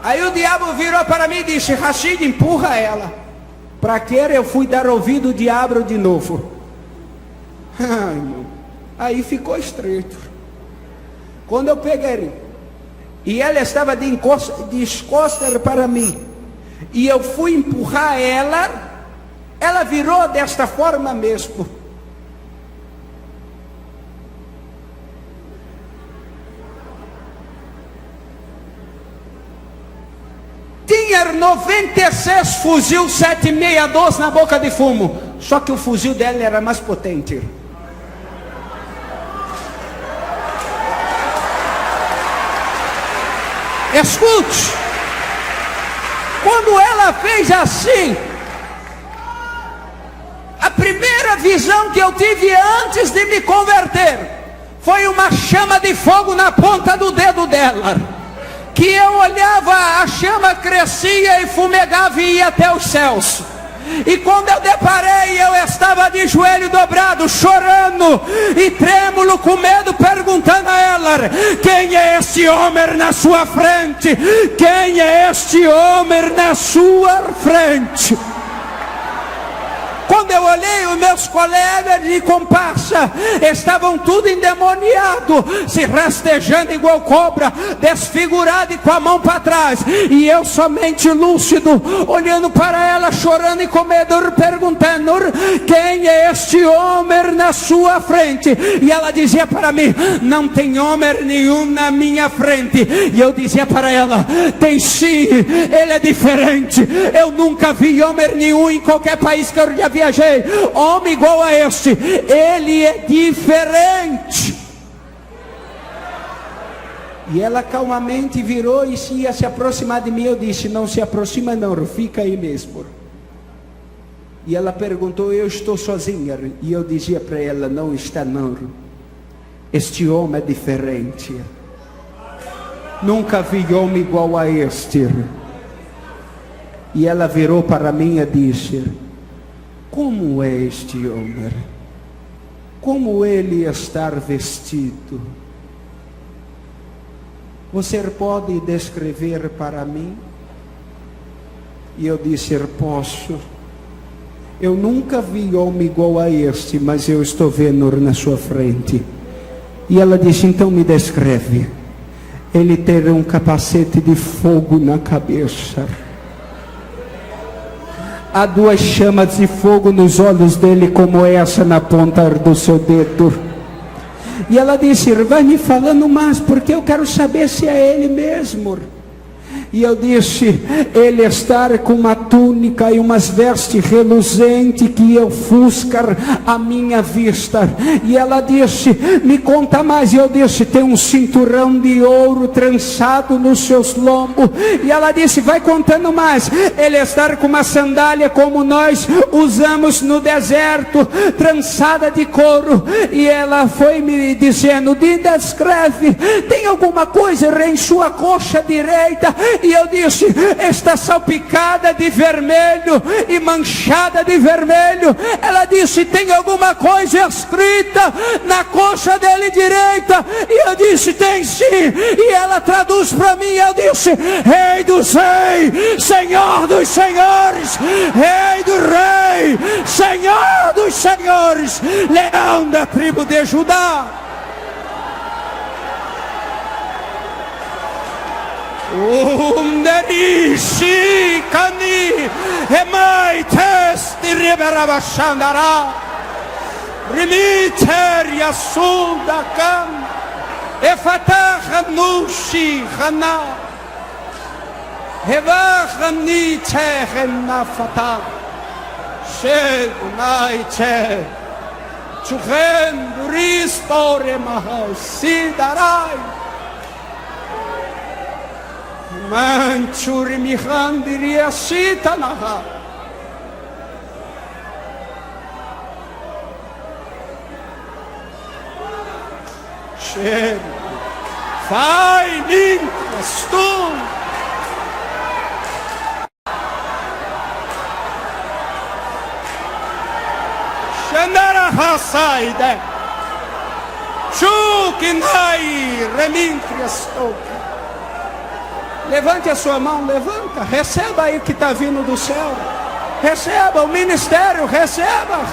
Aí o diabo virou para mim e disse: Rashid, empurra ela. Para que eu fui dar ouvido ao diabo de novo? Ai, irmão, aí ficou estreito. Quando eu peguei, e ela estava de costas para mim, e eu fui empurrar ela, ela virou desta forma mesmo. Tinha 96 fuzil 762 na boca de fumo. Só que o fuzil dela era mais potente. Escute. Quando ela fez assim, a primeira visão que eu tive antes de me converter foi uma chama de fogo na ponta do dedo dela, que eu olhava, a chama crescia e fumegava e ia até os céus. E quando eu deparei, eu estava de joelho dobrado, chorando e trêmulo, com medo, perguntando a ela: quem é este homem na sua frente? Quem é este homem na sua frente? Quando eu olhei, os meus colegas de comparsa estavam tudo endemoniados, se rastejando igual cobra, desfigurado e com a mão para trás. E eu somente lúcido, olhando para ela, chorando e com medo, perguntando: quem é este homem na sua frente? E ela dizia para mim: não tem homem nenhum na minha frente. E eu dizia para ela: tem sim, ele é diferente. Eu nunca vi homem nenhum em qualquer país que eu já viajei, homem igual a este. Ele é diferente. E ela calmamente virou e ia se aproximar de mim. Eu disse: não se aproxima não, fica aí mesmo. E ela perguntou: eu estou sozinha? E eu dizia para ela: não está não, este homem é diferente. Nunca vi homem igual a este. E ela virou para mim e disse: como é este homem? Como ele está vestido? Você pode descrever para mim? E eu disse: posso. Eu nunca vi homem igual a este, mas eu estou vendo na sua frente. E ela disse: então me descreve. Ele tem um capacete de fogo na cabeça. Há duas chamas de fogo nos olhos dele, como essa na ponta do seu dedo. E ela disse: vai me falando mais, porque eu quero saber se é ele mesmo. E eu disse: ele está com uma túnica e umas vestes reluzentes que ofuscam a minha vista. E ela disse: me conta mais. E eu disse: tem um cinturão de ouro trançado nos seus lombos. E ela disse: vai contando mais. Ele está com uma sandália como nós usamos no deserto, trançada de couro. E ela foi me dizendo: descreve, tem alguma coisa em sua coxa direita? E eu disse: está salpicada de vermelho e manchada de vermelho. Ela disse: tem alguma coisa escrita na coxa dele direita? E eu disse: tem sim. E ela traduz para mim. Eu disse: Rei dos reis, Senhor dos senhores, Rei do rei, Senhor dos senhores, Leão da tribo de Judá. Umderishi kani emai testi riberabashandara rimiter yasuda kan efatah nushi khana hevachni chehna fata shed naiche chuchen ristore mahasidarai Manchuri mihandiria sitanaha. Shem Fai Ninkastum Shandara Hasaide Chukinai Remintriastum. Levante a sua mão, levanta, receba aí o que está vindo do céu. Receba o ministério, receba.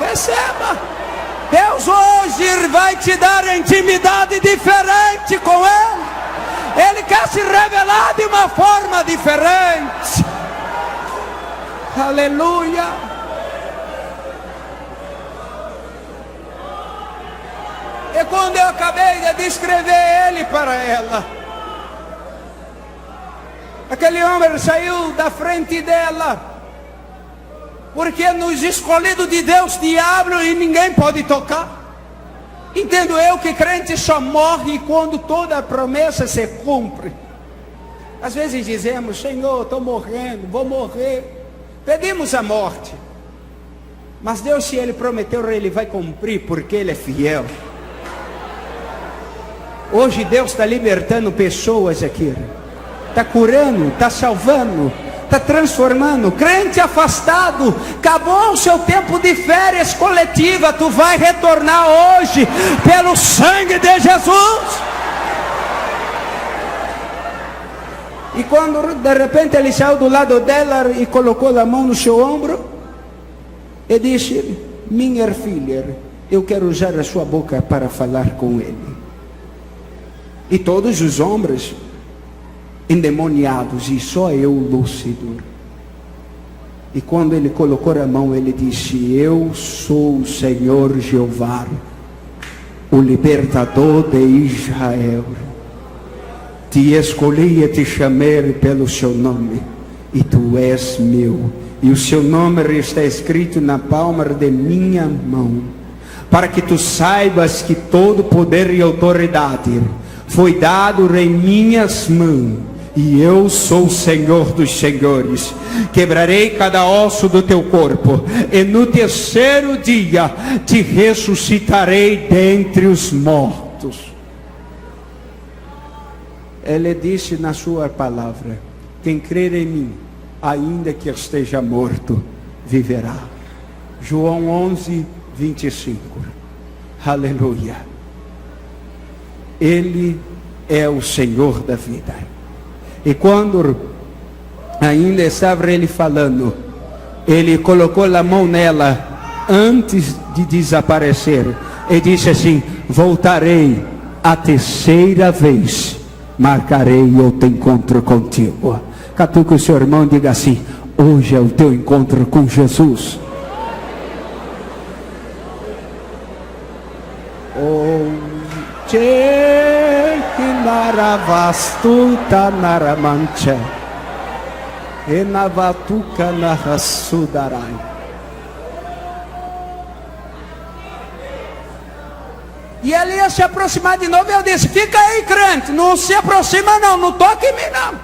Deus hoje vai te dar intimidade diferente com Ele. Ele quer se revelar de uma forma diferente. Aleluia. E quando eu acabei de descrever Ele para ela, aquele homem saiu da frente dela, porque nos escolhidos de Deus, diabo e ninguém pode tocar. Entendo eu que crente só morre quando toda a promessa se cumpre. Às vezes dizemos: Senhor, estou morrendo, vou morrer. Pedimos a morte. Mas Deus, se Ele prometeu, Ele vai cumprir, porque Ele é fiel. Hoje Deus está libertando pessoas aqui. Está curando, está salvando, está transformando. Crente afastado, acabou o seu tempo de férias coletiva, tu vai retornar hoje, pelo sangue de Jesus. E quando de repente ele saiu do lado dela e colocou a mão no seu ombro, e disse: minha filha, eu quero usar a sua boca para falar com ele. E todos os homens endemoniados, e só eu lúcido. E quando ele colocou a mão, ele disse: eu sou o Senhor Jeová, o libertador de Israel. Te escolhi e te chamei pelo seu nome, e tu és meu, e o seu nome está escrito na palma de minha mão, para que tu saibas que todo poder e autoridade foi dado em minhas mãos, e eu sou o Senhor dos senhores. Quebrarei cada osso do teu corpo, e no terceiro dia te ressuscitarei dentre os mortos. Ele disse na sua palavra: quem crer em mim, ainda que esteja morto, viverá. João 11, 25. Aleluia. Ele é o Senhor da vida. E quando ainda estava ele falando, ele colocou a mão nela antes de desaparecer e disse assim: voltarei a terceira vez, marcarei outro encontro contigo. Catuque o seu irmão e diga assim: hoje é o teu encontro com Jesus. Que naravastuta naramanche e navatuca narasudarai. E ele ia se aproximar de novo, e eu disse: fica aí, crente, não se aproxima não, não toque em mim não,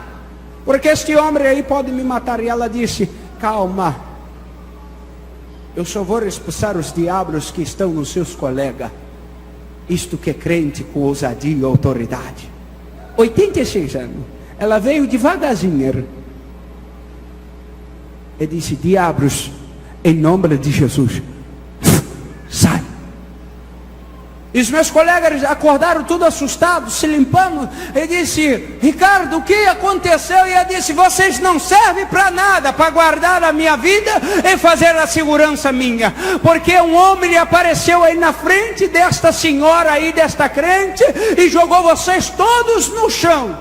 porque este homem aí pode me matar. E ela disse: calma, eu só vou expulsar os diabos que estão nos seus colegas. Isto que é crente com ousadia e autoridade. 86 anos. Ela veio devagarzinho e disse: diabos, em nome de Jesus, sai. E os meus colegas acordaram tudo assustados, se limpando. E disse: Ricardo, o que aconteceu? E eu disse: vocês não servem para nada, para guardar a minha vida e fazer a segurança minha. Porque um homem apareceu aí na frente desta senhora aí, desta crente, e jogou vocês todos no chão.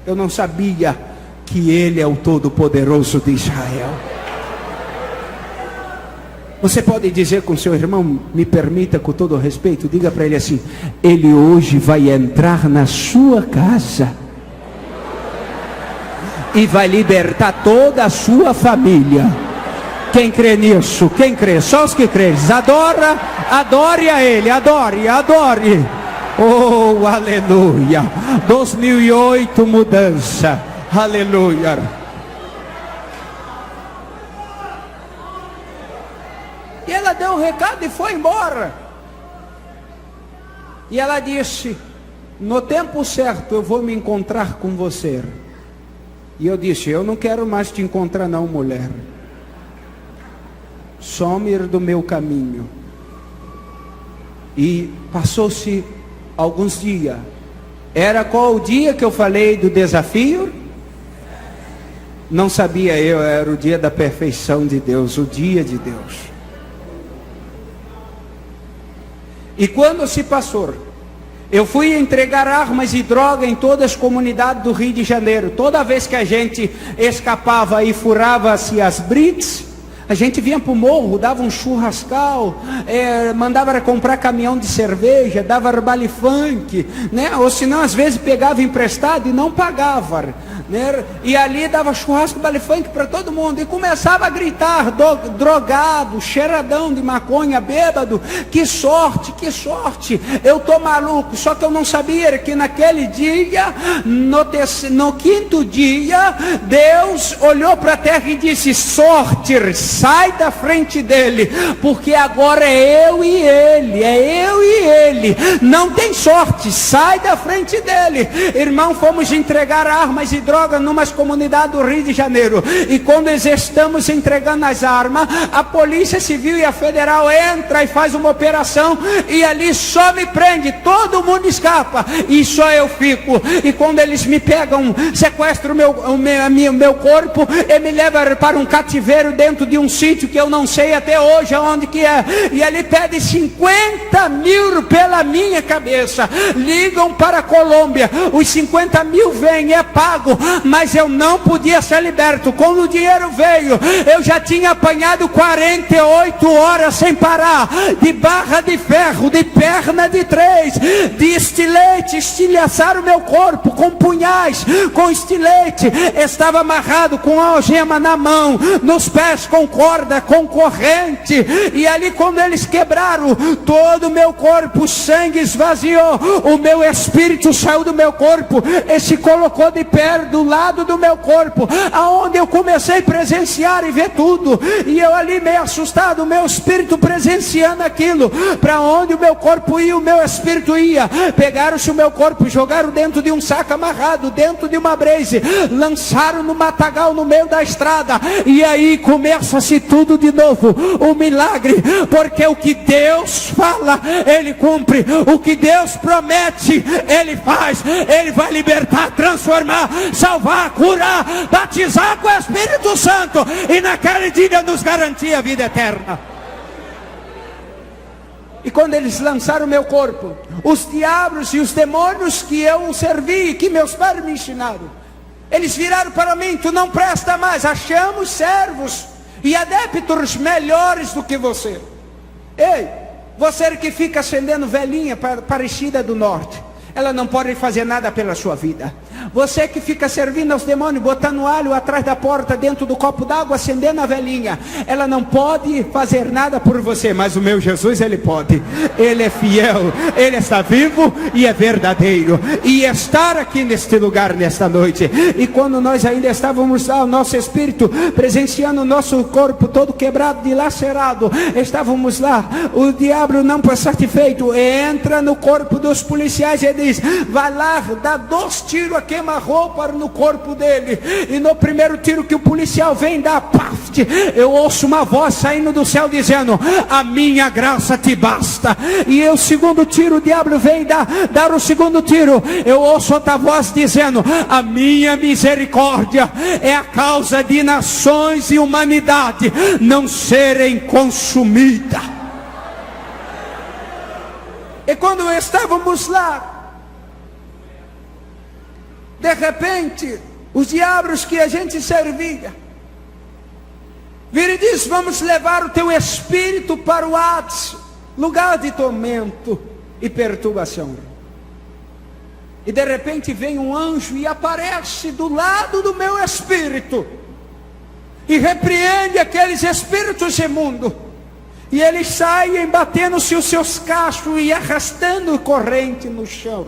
Eu não sabia que ele é o Todo-Poderoso de Israel. Você pode dizer com seu irmão, me permita com todo respeito, diga para ele assim: ele hoje vai entrar na sua casa e vai libertar toda a sua família. Quem crê nisso? Quem crê? Só os que creem. Adore a ele, adore. Oh, aleluia. 2008 mudança. Aleluia. E ela deu um recado e foi embora. E ela disse: no tempo certo eu vou me encontrar com você. E eu disse: eu não quero mais te encontrar não, mulher. Some do meu caminho. E passou-se alguns dias. Era qual o dia que eu falei do desafio? Não sabia eu, era o dia da perfeição de Deus, o dia de Deus. E quando se passou, eu fui entregar armas e droga em todas as comunidades do Rio de Janeiro. Toda vez que a gente escapava e furava-se as brits, a gente vinha para o morro, dava um churrascal, mandava comprar caminhão de cerveja, dava baile funk, né? Ou senão às vezes pegava emprestado e não pagava, né? E ali dava churrasco, baile funk para todo mundo. E começava a gritar, drogado, cheiradão de maconha, bêbado: que sorte, eu tô maluco. Só que eu não sabia que naquele dia, no quinto dia, Deus olhou para a terra e disse: sorte, sai da frente dele, porque agora é eu e ele, não tem sorte, sai da frente dele. Irmão, fomos entregar armas e drogas numa comunidade do Rio de Janeiro, e quando estamos entregando as armas, a Polícia Civil e a Federal entra e faz uma operação, e ali só me prende, todo mundo escapa, e só eu fico. E quando eles me pegam, sequestram o meu corpo e me levam para um cativeiro dentro de um sítio que eu não sei até hoje aonde que é, e ali pedem 50 mil pela minha cabeça, ligam para a Colômbia, os 50 mil vêm, é pago, mas eu não podia ser liberto. Quando o dinheiro veio, eu já tinha apanhado 48 horas sem parar, de barra de ferro, de perna de 3, de estilete, estilhaçaram o meu corpo com punhais, com estilete, estava amarrado com algema na mão, nos pés com corda, com corrente, e ali quando eles quebraram todo o meu corpo, o sangue esvaziou, o meu espírito saiu do meu corpo e se colocou de pé do lado do meu corpo, aonde eu comecei a presenciar e ver tudo, e eu ali meio assustado, o meu espírito presenciando aquilo, para onde o meu corpo ia, o meu espírito ia. Pegaram-se o meu corpo, jogaram dentro de um saco amarrado, dentro de uma brace, lançaram no matagal no meio da estrada, e aí começa-se tudo de novo, o milagre, porque o que Deus fala, Ele cumpre, o que Deus promete, Ele faz. Ele vai libertar, transformar, salvar, curar, batizar com o Espírito Santo, e naquele dia nos garantir a vida eterna. E quando eles lançaram o meu corpo, os diabos e os demônios que eu servi, que meus pais me ensinaram, eles viraram para mim: tu não presta mais, achamos servos e adeptos melhores do que você. Ei, você que fica acendendo velhinha para Aparecida do Norte, ela não pode fazer nada pela sua vida. Você que fica servindo aos demônios, botando alho atrás da porta, dentro do copo d'água, acendendo a velhinha, ela não pode fazer nada por você, mas o meu Jesus, Ele pode. Ele é fiel, Ele está vivo e é verdadeiro, e estar aqui neste lugar, nesta noite. E quando nós ainda estávamos lá, o nosso espírito presenciando o nosso corpo todo quebrado, dilacerado, estávamos lá, o diabo não foi satisfeito, entra no corpo dos policiais e diz: vai lá, dá 2 tiros a queima-roupa no corpo dele. E no primeiro tiro que o policial vem dar, paft, eu ouço uma voz saindo do céu dizendo: a minha graça te basta. E o segundo tiro, o diabo vem dar o segundo tiro, eu ouço outra voz dizendo: a minha misericórdia é a causa de nações e humanidade não serem consumidas. E quando estávamos lá, de repente, os diabos que a gente servia viram e diz: vamos levar o teu espírito para o Hades, lugar de tormento e perturbação. E de repente vem um anjo e aparece do lado do meu espírito e repreende aqueles espíritos imundos. E eles saem batendo-se os seus cachos e arrastando corrente no chão.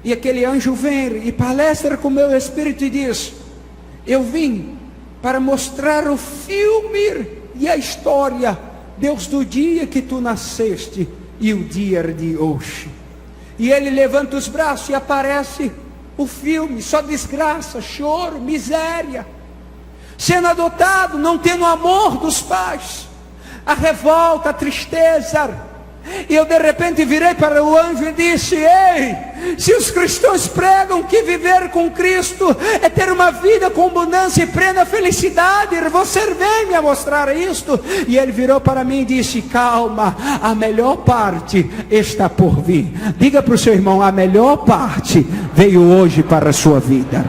E aquele anjo vem e palestra com o meu espírito e diz: eu vim para mostrar o filme e a história, Deus, do dia que tu nasceste e o dia de hoje. E ele levanta os braços e aparece o filme, só desgraça, choro, miséria, sendo adotado, não tendo o amor dos pais, a revolta, a tristeza. E eu de repente virei para o anjo e disse: ei, se os cristãos pregam que viver com Cristo é ter uma vida com abundância e plena felicidade, você vem me mostrar isto? E ele virou para mim e disse: calma, a melhor parte está por vir. Diga para o seu irmão: a melhor parte veio hoje para a sua vida.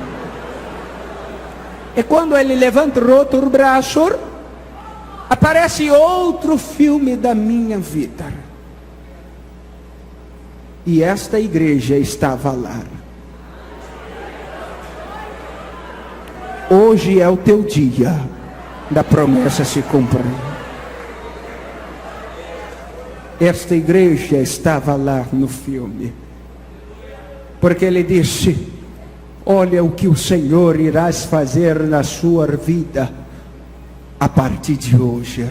E quando ele levanta o outro braço, aparece outro filme da minha vida. E esta igreja estava lá. Hoje é o teu dia da promessa se cumprir. Esta igreja estava lá no filme. Porque ele disse: olha o que o Senhor irás fazer na sua vida a partir de hoje.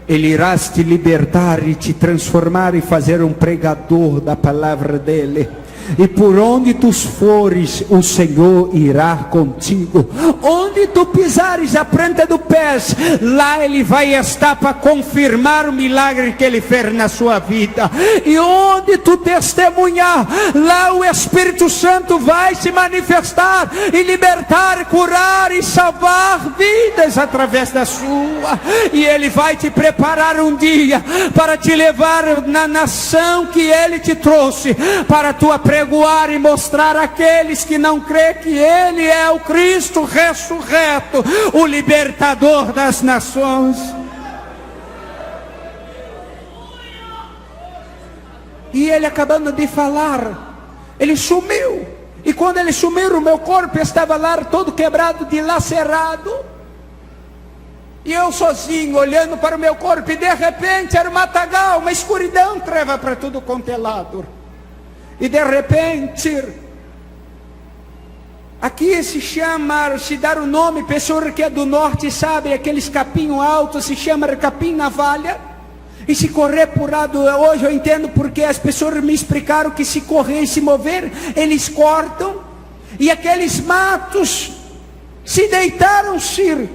Ele irá te libertar e te transformar e fazer um pregador da palavra dele. E por onde tu fores, o Senhor irá contigo. Onde tu pisares a planta do pé, lá Ele vai estar para confirmar o milagre que Ele fez na sua vida. E onde tu testemunhar, lá o Espírito Santo vai se manifestar e libertar, curar e salvar vidas através da sua. E Ele vai te preparar um dia para te levar na nação que Ele te trouxe, para tua pregoar e mostrar àqueles que não crê que Ele é o Cristo ressurreto, o libertador das nações. E ele, acabando de falar, ele sumiu. E quando ele sumiu, o meu corpo estava lá todo quebrado, dilacerado. E eu sozinho, olhando para o meu corpo, e de repente era um matagal, uma escuridão, treva para tudo quanto é lado. E de repente, aqui se dar o nome, pessoa que é do norte sabe, aqueles capinhos altos, se chama capim navalha. E se correr por lado, hoje eu entendo porque as pessoas me explicaram que se correr e se mover, eles cortam. E aqueles matos se deitaram-se.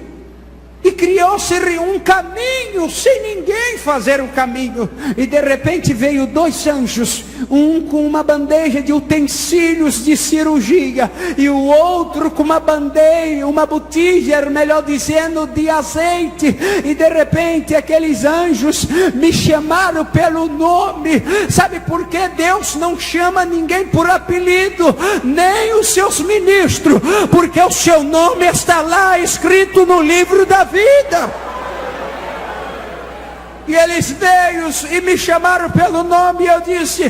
E criou-se um caminho, sem ninguém fazer um caminho. E de repente veio 2 anjos, um com uma bandeja de utensílios de cirurgia, e o outro com uma bandeja, uma botija, melhor dizendo, de azeite. E de repente aqueles anjos me chamaram pelo nome. Sabe por que Deus não chama ninguém por apelido, nem os seus ministros? Porque o seu nome está lá escrito no livro da vida. E eles veio e me chamaram pelo nome, e eu disse: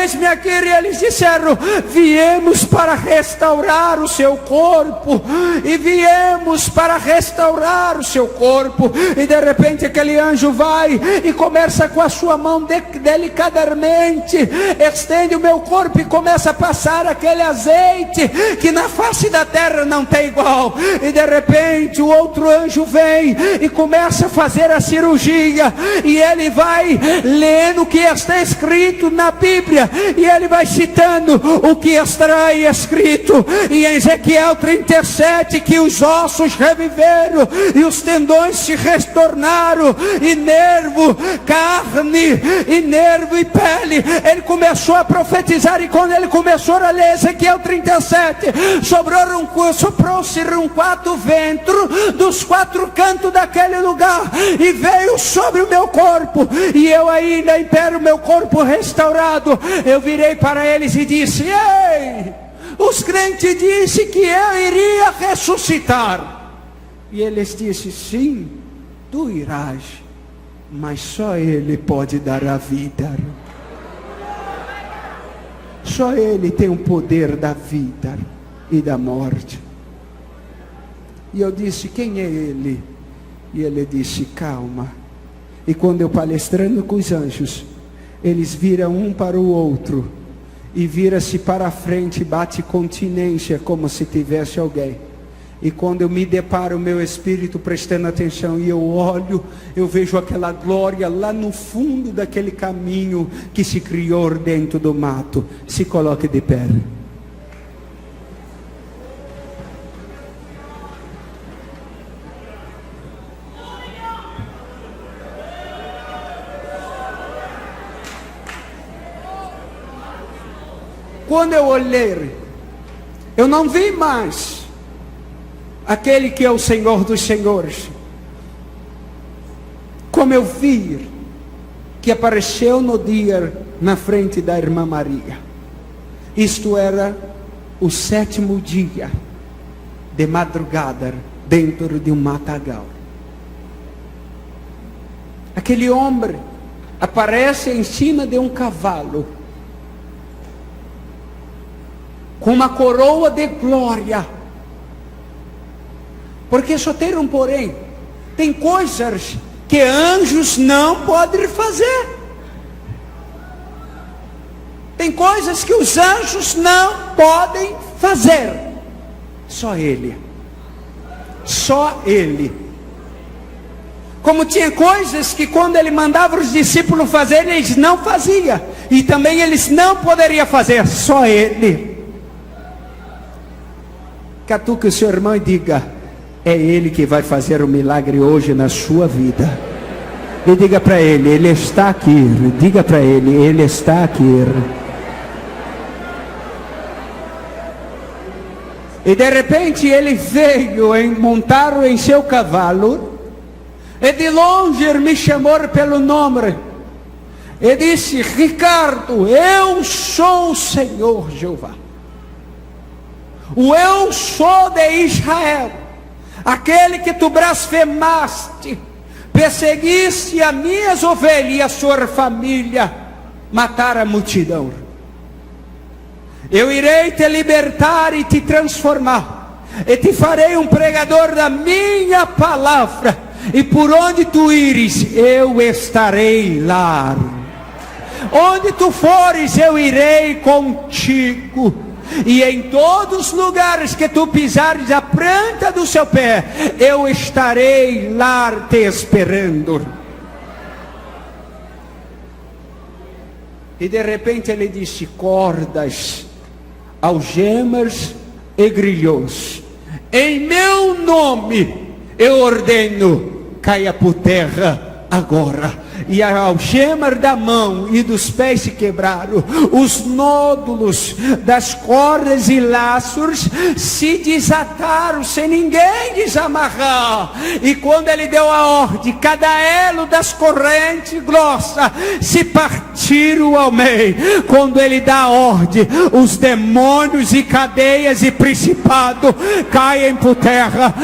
eis-me aqui. E eles disseram: viemos para restaurar o seu corpo. E viemos para restaurar o seu corpo. E de repente aquele anjo vai e começa com a sua mão delicadamente, estende o meu corpo e começa a passar aquele azeite que na face da terra não tem igual. E de repente o outro anjo vem e começa a fazer a cirurgia. E ele vai lendo o que está escrito na Bíblia, e ele vai citando o que está escrito em Ezequiel 37, que os ossos reviveram e os tendões se retornaram, e nervo, carne, e nervo e pele. Ele começou a profetizar, e quando ele começou a ler Ezequiel 37, soprou-se 4 ventos dos 4 cantos daquele lugar, e veio sobre o meu corpo, e eu ainda em pé, o meu corpo restaurado. Eu virei para eles e disse: ei, os crentes disseram que eu iria ressuscitar. E eles disseram: sim, tu irás, mas só Ele pode dar a vida. Só Ele tem o poder da vida e da morte. E eu disse: quem é Ele? E ele disse: calma. E quando eu palestrando com os anjos, eles viram um para o outro, e vira-se para a frente, bate continência, como se tivesse alguém. E quando eu me deparo, o meu espírito prestando atenção, e eu olho, eu vejo aquela glória lá no fundo daquele caminho que se criou dentro do mato. Se coloque de pé. Quando eu olhei, eu não vi mais aquele que é o Senhor dos Senhores, como eu vi que apareceu no dia na frente da irmã Maria. Isto era o 7º dia, de madrugada, dentro de um matagal. Aquele homem aparece em cima de um cavalo, com uma coroa de glória. Porque só tem um porém: tem coisas que anjos não podem fazer. Tem coisas que os anjos não podem fazer. Só Ele. Só Ele. Como tinha coisas que quando Ele mandava os discípulos fazer, eles não faziam. E também eles não poderiam fazer. Só Ele. Catuque o seu irmão e diga: é Ele que vai fazer o milagre hoje na sua vida. E diga para Ele: Ele está aqui. Diga para Ele: Ele está aqui. E de repente ele veio montado em seu cavalo. E de longe me chamou pelo nome. E disse: Ricardo, eu sou o Senhor Jeová. O eu sou de Israel. Aquele que tu blasfemaste, perseguiste as minhas ovelhas e a sua família, matar a multidão. Eu irei te libertar e te transformar, e te farei um pregador da minha palavra, e por onde tu ires, eu estarei lá. Onde tu fores, eu irei contigo. E em todos os lugares que tu pisares a planta do seu pé, eu estarei lá te esperando. E de repente ele disse: cordas, algemas e grilhões, em meu nome eu ordeno, caia por terra agora. E a algema da mão e dos pés se quebraram, os nódulos das cordas e laços se desataram sem ninguém desamarrar. E quando ele deu a ordem, cada elo das correntes grossas se partiram ao meio. Quando ele dá a ordem, os demônios e cadeias e principados caem por terra.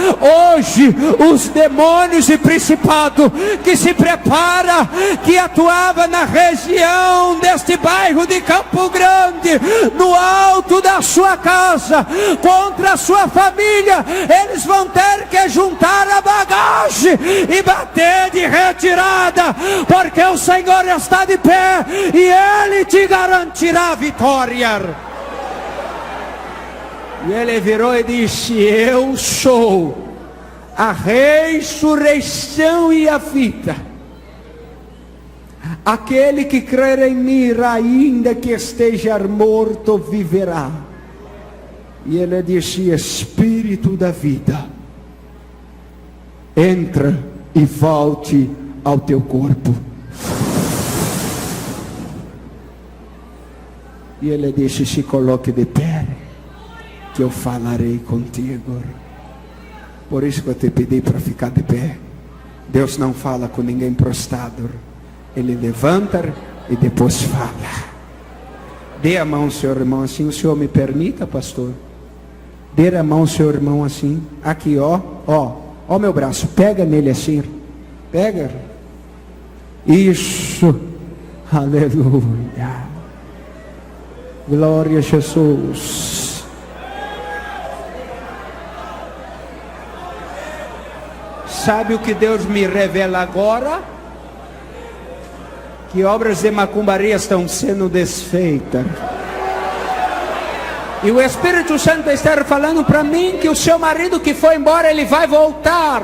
Hoje os demônios e principados que se preparam, que atuava na região deste bairro de Campo Grande, no alto da sua casa, contra a sua família, eles vão ter que juntar a bagagem e bater de retirada, porque o Senhor está de pé e Ele te garantirá a vitória. E ele virou e disse: eu sou a ressurreição e a vida. Aquele que crer em mim, ainda que esteja morto, viverá. E ele disse: Espírito da vida, entra e volte ao teu corpo. E ele disse: se coloque de pé, que eu falarei contigo. Por isso que eu te pedi para ficar de pé. Deus não fala com ninguém prostrado. Ele levanta e depois fala. Dê a mão ao seu irmão assim. O senhor me permita, pastor? Dê a mão ao seu irmão assim. Aqui, ó. Ó meu braço. Pega nele assim. Pega. Isso. Aleluia. Glória a Jesus. Sabe o que Deus me revela agora? Que obras de macumbaria estão sendo desfeitas. E o Espírito Santo está falando para mim que o seu marido que foi embora, ele vai voltar.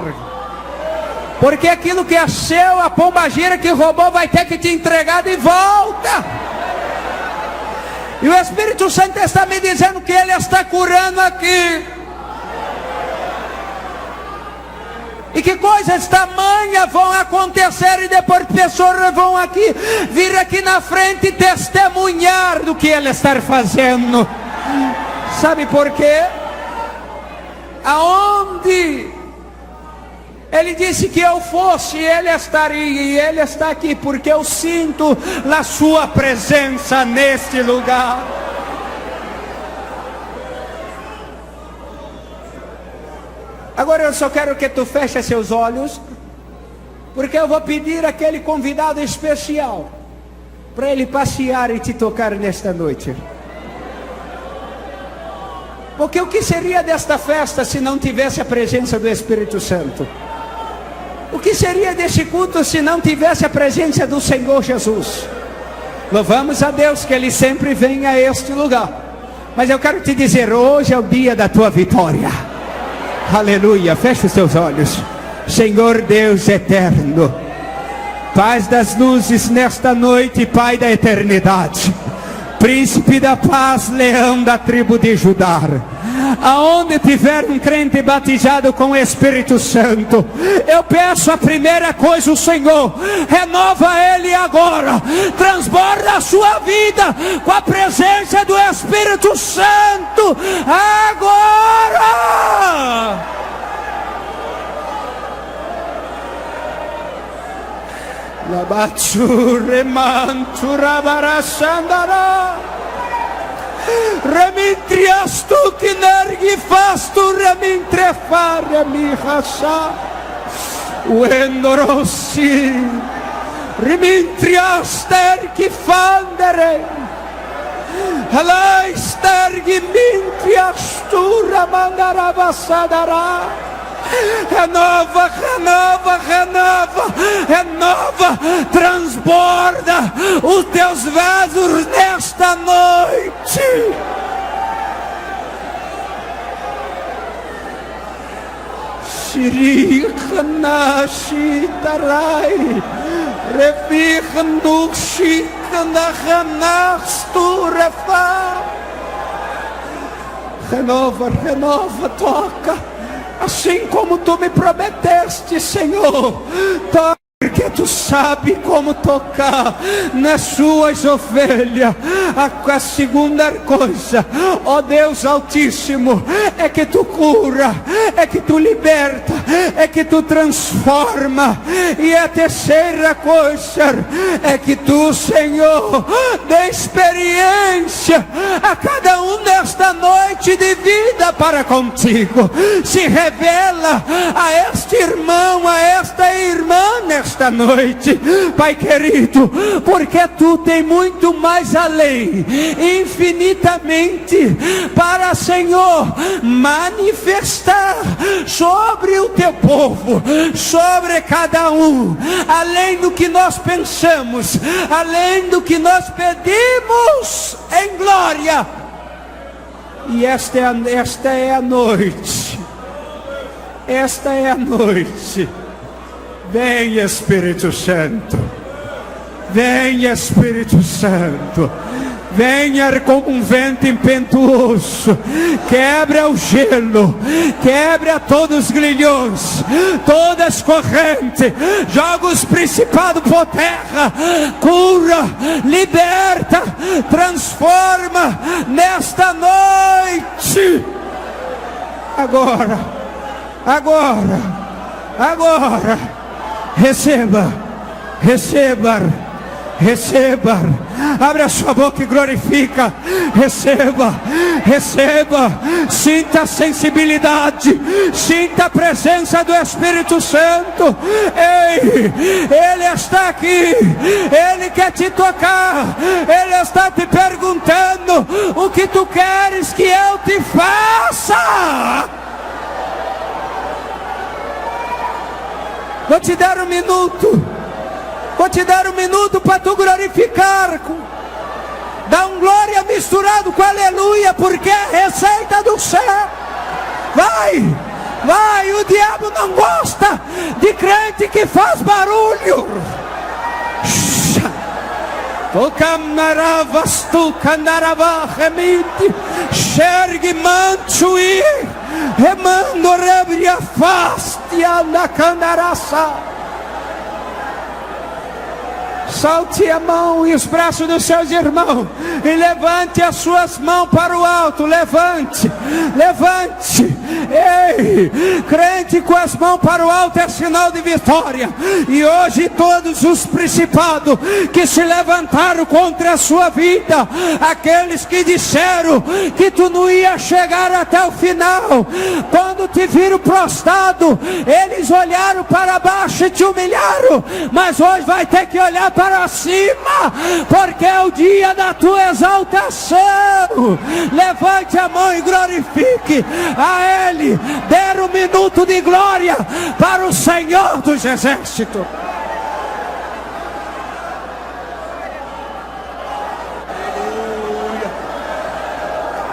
Porque aquilo que é seu, a pombagira que roubou, vai ter que te entregar de volta. E o Espírito Santo está me dizendo que Ele está curando aqui. E que coisas tamanhas vão acontecer, e depois pessoas vão aqui, vir aqui na frente e testemunhar do que Ele está fazendo. Sabe por quê? Aonde Ele disse que eu fosse, Ele estaria, e Ele está aqui, porque eu sinto a sua presença neste lugar. Agora eu só quero que tu feche seus olhos, porque eu vou pedir aquele convidado especial para ele passear e te tocar nesta noite. Porque o que seria desta festa se não tivesse a presença do Espírito Santo? O que seria desse culto se não tivesse a presença do Senhor Jesus? Louvamos a Deus que Ele sempre vem a este lugar. Mas eu quero te dizer, hoje é o dia da tua vitória. Aleluia. Feche os teus olhos. Senhor Deus eterno, paz das luzes nesta noite, Pai da eternidade, príncipe da paz, leão da tribo de Judá, aonde tiver um crente batizado com o Espírito Santo, eu peço a primeira coisa, o Senhor, renova ele agora, transborda a sua vida com a presença do Espírito Santo, agora! Labatsure mantura barasandara, remintrias tu que nergi fastu remintrefare mi hasa, uendorossi, remintrias tergi fandere, alai stergi mintrias tu ramandara basadara. Renova, renova, renova, renova, transborda os teus vasos nesta noite. Shirikana shitarai, revichnu shikana hanastu refa. Renova, renova, toca. Assim como tu me prometeste, Senhor, porque tu sabe como tocar nas suas ovelhas. A segunda coisa, ó Deus Altíssimo, é que tu cura, é que tu liberta, é que tu transforma. E a terceira coisa é que tu, Senhor, dê experiência a cada um nesta noite de vida para contigo. Se revela a este irmão, a esta irmã nesta noite, Pai querido, porque tu tem muito mais além, infinitamente, para, Senhor, manifestar sobre o teu povo, sobre cada um, além do que nós pensamos, além do que nós pedimos em glória. E esta é a noite. Esta é a noite. Vem, Espírito Santo. Vem, Espírito Santo. Venha como um vento impetuoso, quebra o gelo, quebra todos os grilhões, todas as correntes, joga os principados por terra, cura, liberta, transforma nesta noite. Agora, agora, agora, receba, receba, receba. Abre a sua boca e glorifica. Receba, receba. Sinta a sensibilidade, sinta a presença do Espírito Santo. Ei, Ele está aqui, Ele quer te tocar, Ele está te perguntando: o que tu queres que eu te faça? Vou te dar um minuto. Vou te dar um minuto para tu glorificar. Dá um glória misturado com aleluia, porque é a receita do céu. Vai, vai, o diabo não gosta de crente que faz barulho. O camaravastu tu candarava remite, xergue manchuí, remando rebria fastia na candaraça. Solte a mão e os braços dos seus irmãos e levante as suas mãos para o alto. Levante, levante. Ei, crente com as mãos para o alto é sinal de vitória. E hoje todos os principados que se levantaram contra a sua vida, aqueles que disseram que tu não ia chegar até o final, quando te viram prostrado, eles olharam para baixo e te humilharam, mas hoje vai ter que olhar para cima, porque é o dia da tua exaltação. Levante a mão e glorifique a Ele. Dê um minuto de glória para o Senhor dos Exércitos.